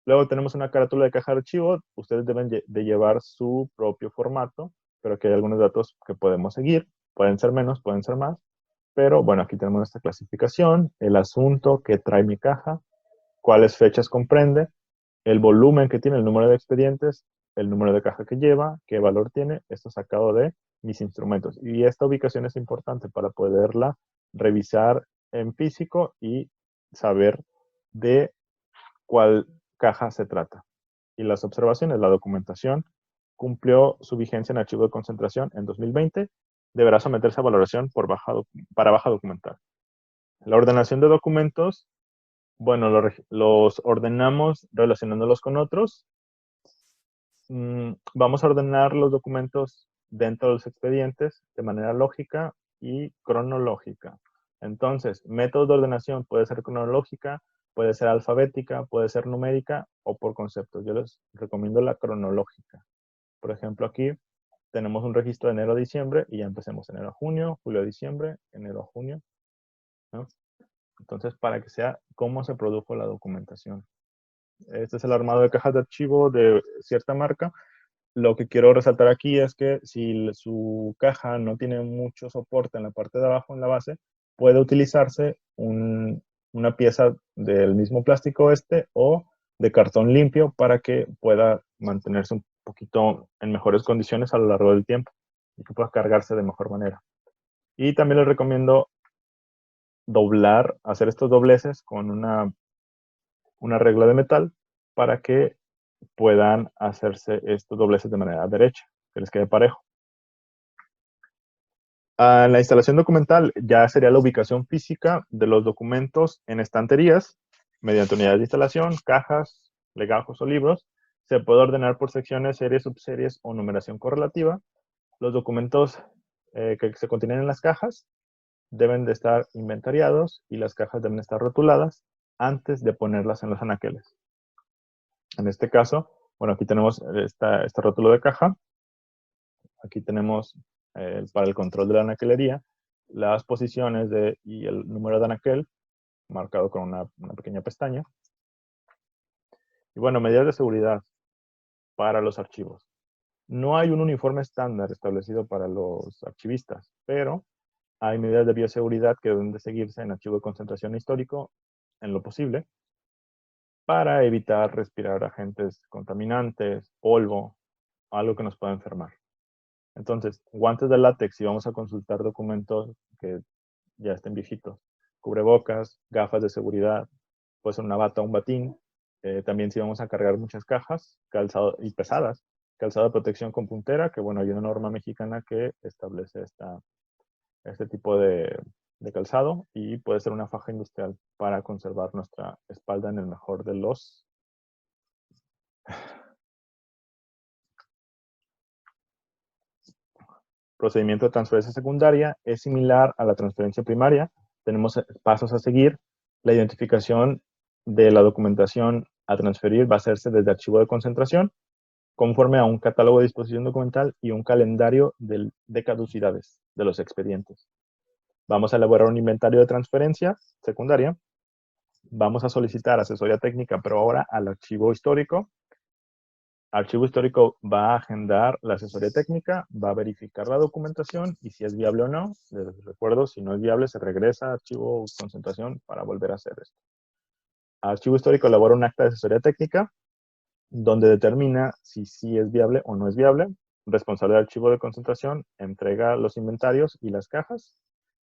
Luego tenemos una carátula de caja de archivo. Ustedes deben de llevar su propio formato, pero que hay algunos datos que podemos seguir. Pueden ser menos, pueden ser más. Pero bueno, aquí tenemos esta clasificación, el asunto que trae mi caja, cuáles fechas comprende, el volumen que tiene, el número de expedientes, el número de caja que lleva, qué valor tiene, esto sacado de mis instrumentos. Y esta ubicación es importante para poderla revisar en físico y saber de cuál caja se trata. Y las observaciones, la documentación cumplió su vigencia en archivo de concentración en 2020, deberá someterse a valoración para baja documental. La ordenación de documentos, bueno, los ordenamos relacionándolos con otros. Vamos a ordenar los documentos dentro de los expedientes de manera lógica y cronológica. Entonces, métodos de ordenación puede ser cronológica, puede ser alfabética, puede ser numérica o por conceptos. Yo les recomiendo la cronológica. Por ejemplo, aquí tenemos un registro de enero a diciembre y ya empecemos enero a junio, julio a diciembre, enero a junio, ¿no? Entonces, para que sea cómo se produjo la documentación. Este es el armado de cajas de archivo de cierta marca. Lo que quiero resaltar aquí es que si su caja no tiene mucho soporte en la parte de abajo, en la base, puede utilizarse una pieza del mismo plástico o de cartón limpio para que pueda mantenerse un poquito en mejores condiciones a lo largo del tiempo y que pueda cargarse de mejor manera. Y también les recomiendo hacer estos dobleces con una regla de metal para que puedan hacerse estos dobleces de manera derecha, que les quede parejo. La instalación documental ya sería la ubicación física de los documentos en estanterías mediante unidades de instalación, cajas, legajos o libros. Se puede ordenar por secciones, series, subseries o numeración correlativa. Los documentos que se contienen en las cajas deben de estar inventariados y las cajas deben estar rotuladas antes de ponerlas en los anaqueles. En este caso, bueno, aquí tenemos este rótulo de caja. Aquí tenemos para el control de la anaquelería las posiciones y el número de anaquel marcado con una pequeña pestaña. Y bueno, medidas de seguridad para los archivos. No hay un uniforme estándar establecido para los archivistas, pero hay medidas de bioseguridad que deben de seguirse en archivo de concentración histórico en lo posible para evitar respirar agentes contaminantes, polvo, algo que nos pueda enfermar. Entonces, guantes de látex si vamos a consultar documentos que ya estén viejitos. Cubrebocas, gafas de seguridad, puede ser una bata o un batín. También si vamos a cargar muchas cajas, calzado y pesadas, calzado de protección con puntera, que bueno, hay una norma mexicana que establece este tipo de calzado y puede ser una faja industrial para conservar nuestra espalda en el mejor de los. Procedimiento de transferencia secundaria es similar a la transferencia primaria. Tenemos pasos a seguir. La identificación de la documentación a transferir va a hacerse desde archivo de concentración, conforme a un catálogo de disposición documental y un calendario de caducidades de los expedientes. Vamos a elaborar un inventario de transferencia secundaria. Vamos a solicitar asesoría técnica, pero ahora al archivo histórico. Archivo histórico va a agendar la asesoría técnica, va a verificar la documentación y si es viable o no. Les recuerdo, si no es viable, se regresa a archivo concentración para volver a hacer esto. Archivo histórico elabora un acta de asesoría técnica donde determina si sí es viable o no es viable. Responsable del archivo de concentración entrega los inventarios y las cajas.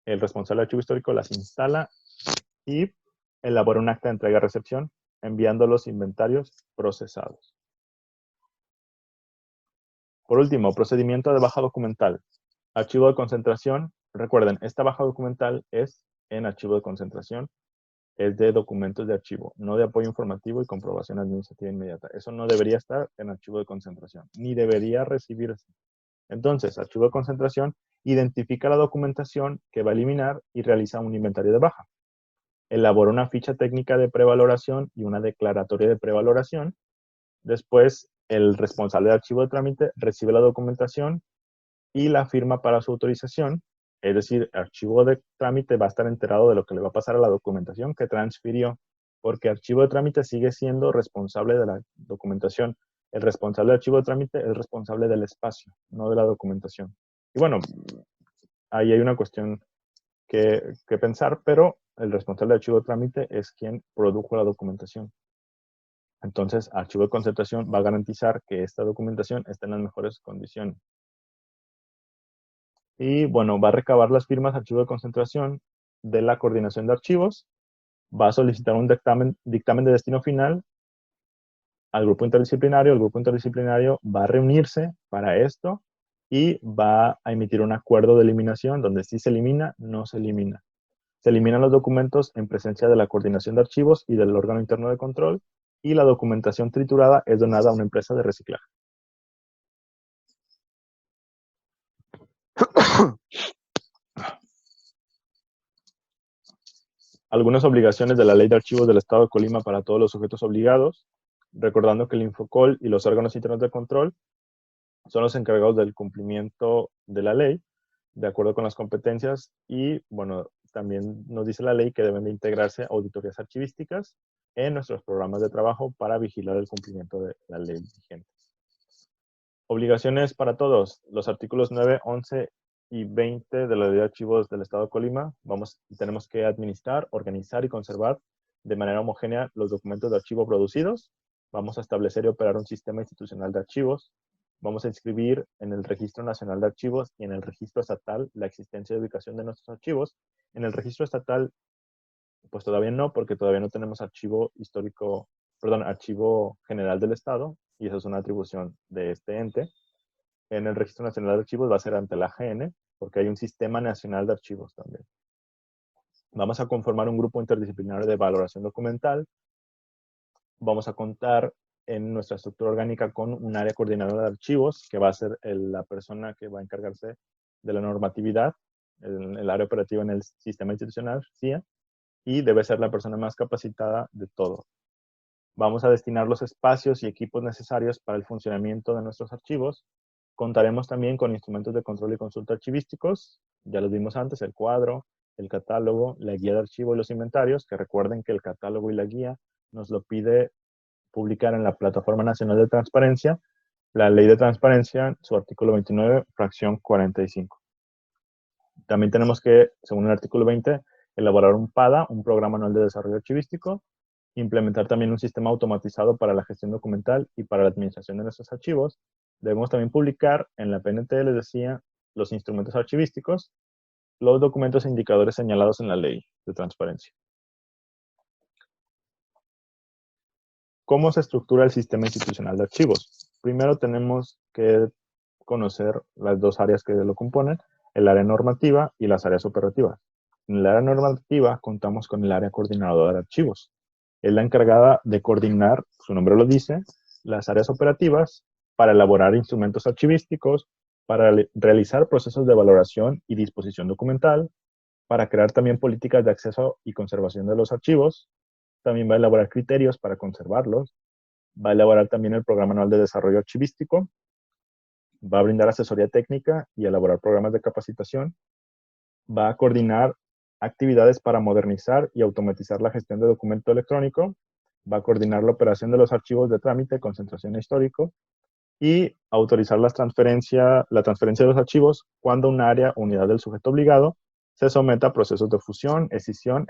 El responsable del archivo histórico las instala y elabora un acta de entrega-recepción enviando los inventarios procesados. Por último, procedimiento de baja documental. Archivo de concentración. Recuerden, esta baja documental es en archivo de concentración. Es de documentos de archivo, no de apoyo informativo y comprobación administrativa inmediata. Eso no debería estar en archivo de concentración, ni debería recibirse. Entonces, archivo de concentración identifica la documentación que va a eliminar y realiza un inventario de baja. Elabora una ficha técnica de prevaloración y una declaratoria de prevaloración. Después, el responsable de archivo de trámite recibe la documentación y la firma para su autorización. Es decir, el archivo de trámite va a estar enterado de lo que le va a pasar a la documentación que transfirió, porque archivo de trámite sigue siendo responsable de la documentación. El responsable del archivo de trámite es responsable del espacio, no de la documentación. Y bueno, ahí hay una cuestión que pensar, pero el responsable del archivo de trámite es quien produjo la documentación. Entonces, archivo de concentración va a garantizar que esta documentación esté en las mejores condiciones. Y bueno, va a recabar las firmas archivo de concentración de la coordinación de archivos, va a solicitar un dictamen de destino final al grupo interdisciplinario, el grupo interdisciplinario va a reunirse para esto y va a emitir un acuerdo de eliminación donde sí se elimina, no se elimina. Se eliminan los documentos en presencia de la coordinación de archivos y del órgano interno de control y la documentación triturada es donada a una empresa de reciclaje. Algunas obligaciones de la Ley de Archivos del Estado de Colima para todos los sujetos obligados, recordando que el Infocol y los órganos internos de control son los encargados del cumplimiento de la ley, de acuerdo con las competencias, y bueno, también nos dice la ley que deben de integrarse auditorías archivísticas en nuestros programas de trabajo para vigilar el cumplimiento de la ley vigente. Obligaciones para todos. Los artículos 9, 11 y 20 de la Ley de Archivos del Estado de Colima. Tenemos que administrar, organizar y conservar de manera homogénea los documentos de archivo producidos. Vamos a establecer y operar un sistema institucional de archivos. Vamos a inscribir en el Registro Nacional de Archivos y en el Registro Estatal la existencia y ubicación de nuestros archivos. En el Registro Estatal, pues todavía no, porque todavía no tenemos archivo histórico, perdón, archivo general del Estado, y esa es una atribución de este ente. En el Registro Nacional de Archivos va a ser ante la AGN, porque hay un sistema nacional de archivos también. Vamos a conformar un grupo interdisciplinario de valoración documental. Vamos a contar en nuestra estructura orgánica con un área coordinadora de archivos, que va a ser la persona que va a encargarse de la normatividad, el área operativa en el sistema institucional, CIA, y debe ser la persona más capacitada de todo. Vamos a destinar los espacios y equipos necesarios para el funcionamiento de nuestros archivos. Contaremos también con instrumentos de control y consulta archivísticos. Ya los vimos antes, el cuadro, el catálogo, la guía de archivo y los inventarios, que recuerden que el catálogo y la guía nos lo pide publicar en la Plataforma Nacional de Transparencia, la Ley de Transparencia, su artículo 29, fracción 45. También tenemos que, según el artículo 20, elaborar un PADA, un Programa Anual de Desarrollo Archivístico, implementar también un sistema automatizado para la gestión documental y para la administración de nuestros archivos. Debemos también publicar en la PNT, les decía, los instrumentos archivísticos, los documentos e indicadores señalados en la Ley de Transparencia. ¿Cómo se estructura el sistema institucional de archivos? Primero tenemos que conocer las dos áreas que lo componen, el área normativa y las áreas operativas. En el área normativa contamos con el área coordinadora de archivos. Es la encargada de coordinar, su nombre lo dice, las áreas operativas para elaborar instrumentos archivísticos, para realizar procesos de valoración y disposición documental, para crear también políticas de acceso y conservación de los archivos. También va a elaborar criterios para conservarlos. Va a elaborar también el Programa Anual de Desarrollo Archivístico. Va a brindar asesoría técnica y elaborar programas de capacitación. Va a coordinar actividades para modernizar y automatizar la gestión de documento electrónico. Va a coordinar la operación de los archivos de trámite, concentración e histórico. Y autorizar la transferencia de los archivos cuando un área o unidad del sujeto obligado se someta a procesos de fusión, escisión,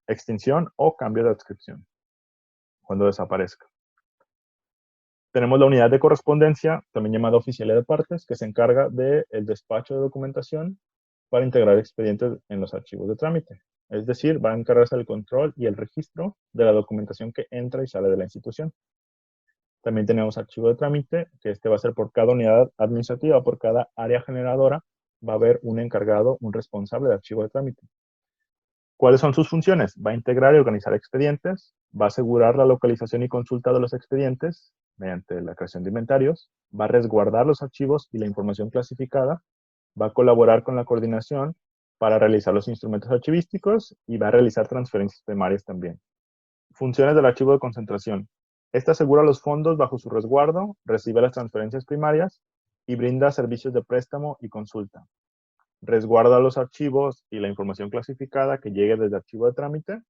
extinción o cambio de adscripción, cuando desaparezca. Tenemos la unidad de correspondencia, también llamada oficialía de partes, que se encarga del despacho de documentación para integrar expedientes en los archivos de trámite. Es decir, va a encargarse del control y el registro de la documentación que entra y sale de la institución. También tenemos archivo de trámite, que este va a ser por cada unidad administrativa, por cada área generadora, va a haber un encargado, un responsable de archivo de trámite. ¿Cuáles son sus funciones? Va a integrar y organizar expedientes, va a asegurar la localización y consulta de los expedientes mediante la creación de inventarios, va a resguardar los archivos y la información clasificada, va a colaborar con la coordinación para realizar los instrumentos archivísticos y va a realizar transferencias primarias también. Funciones del archivo de concentración. Este asegura los fondos bajo su resguardo, recibe las transferencias primarias y brinda servicios de préstamo y consulta. Resguarda los archivos y la información clasificada que llegue desde archivo de trámite,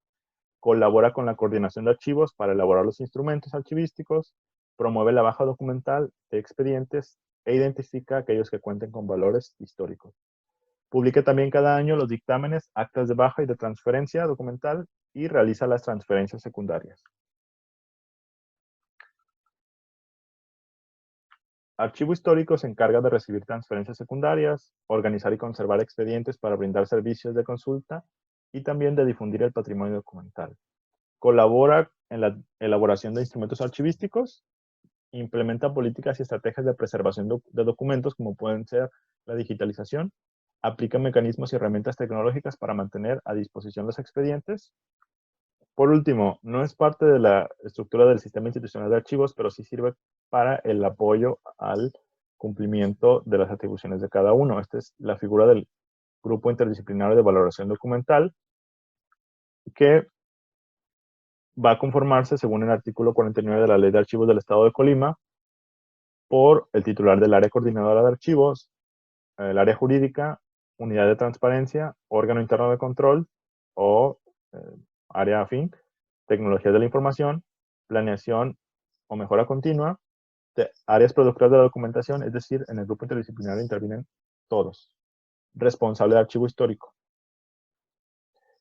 colabora con la coordinación de archivos para elaborar los instrumentos archivísticos, promueve la baja documental de expedientes e identifica aquellos que cuenten con valores históricos. Publica también cada año los dictámenes, actas de baja y de transferencia documental y realiza las transferencias secundarias. Archivo Histórico se encarga de recibir transferencias secundarias, organizar y conservar expedientes para brindar servicios de consulta y también de difundir el patrimonio documental. Colabora en la elaboración de instrumentos archivísticos, implementa políticas y estrategias de preservación de documentos como pueden ser la digitalización, aplica mecanismos y herramientas tecnológicas para mantener a disposición los expedientes. Por último, no es parte de la estructura del sistema institucional de archivos, pero sí sirve para el apoyo al cumplimiento de las atribuciones de cada uno. Esta es la figura del Grupo Interdisciplinario de Valoración Documental, que va a conformarse, según el artículo 49 de la Ley de Archivos del Estado de Colima, por el titular del área coordinadora de archivos, el área jurídica, unidad de transparencia, órgano interno de control o área afín, tecnologías de la información, planeación o mejora continua, áreas productoras de la documentación, es decir, en el grupo interdisciplinario intervienen todos. Responsable de archivo histórico.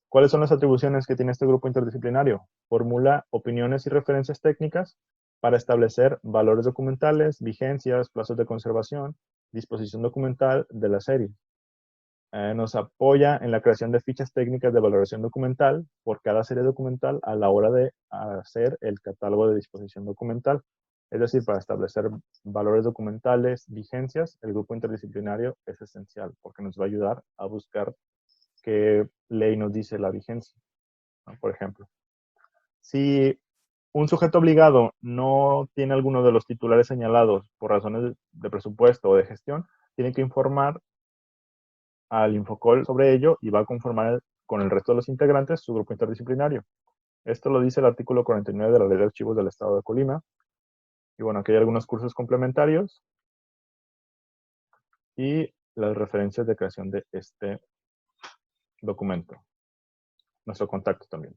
¿Cuáles son las atribuciones que tiene este grupo interdisciplinario? Formula opiniones y referencias técnicas para establecer valores documentales, vigencias, plazos de conservación, disposición documental de la serie. Nos apoya en la creación de fichas técnicas de valoración documental por cada serie documental a la hora de hacer el catálogo de disposición documental. Es decir, para establecer valores documentales, vigencias, el grupo interdisciplinario es esencial porque nos va a ayudar a buscar qué ley nos dice la vigencia, ¿no? Por ejemplo, si un sujeto obligado no tiene alguno de los titulares señalados por razones de presupuesto o de gestión, tiene que informar al Infocol sobre ello y va a conformar con el resto de los integrantes su grupo interdisciplinario. Esto lo dice el artículo 49 de la Ley de Archivos del Estado de Colima. Y bueno, aquí hay algunos cursos complementarios y las referencias de creación de este documento. Nuestro contacto también.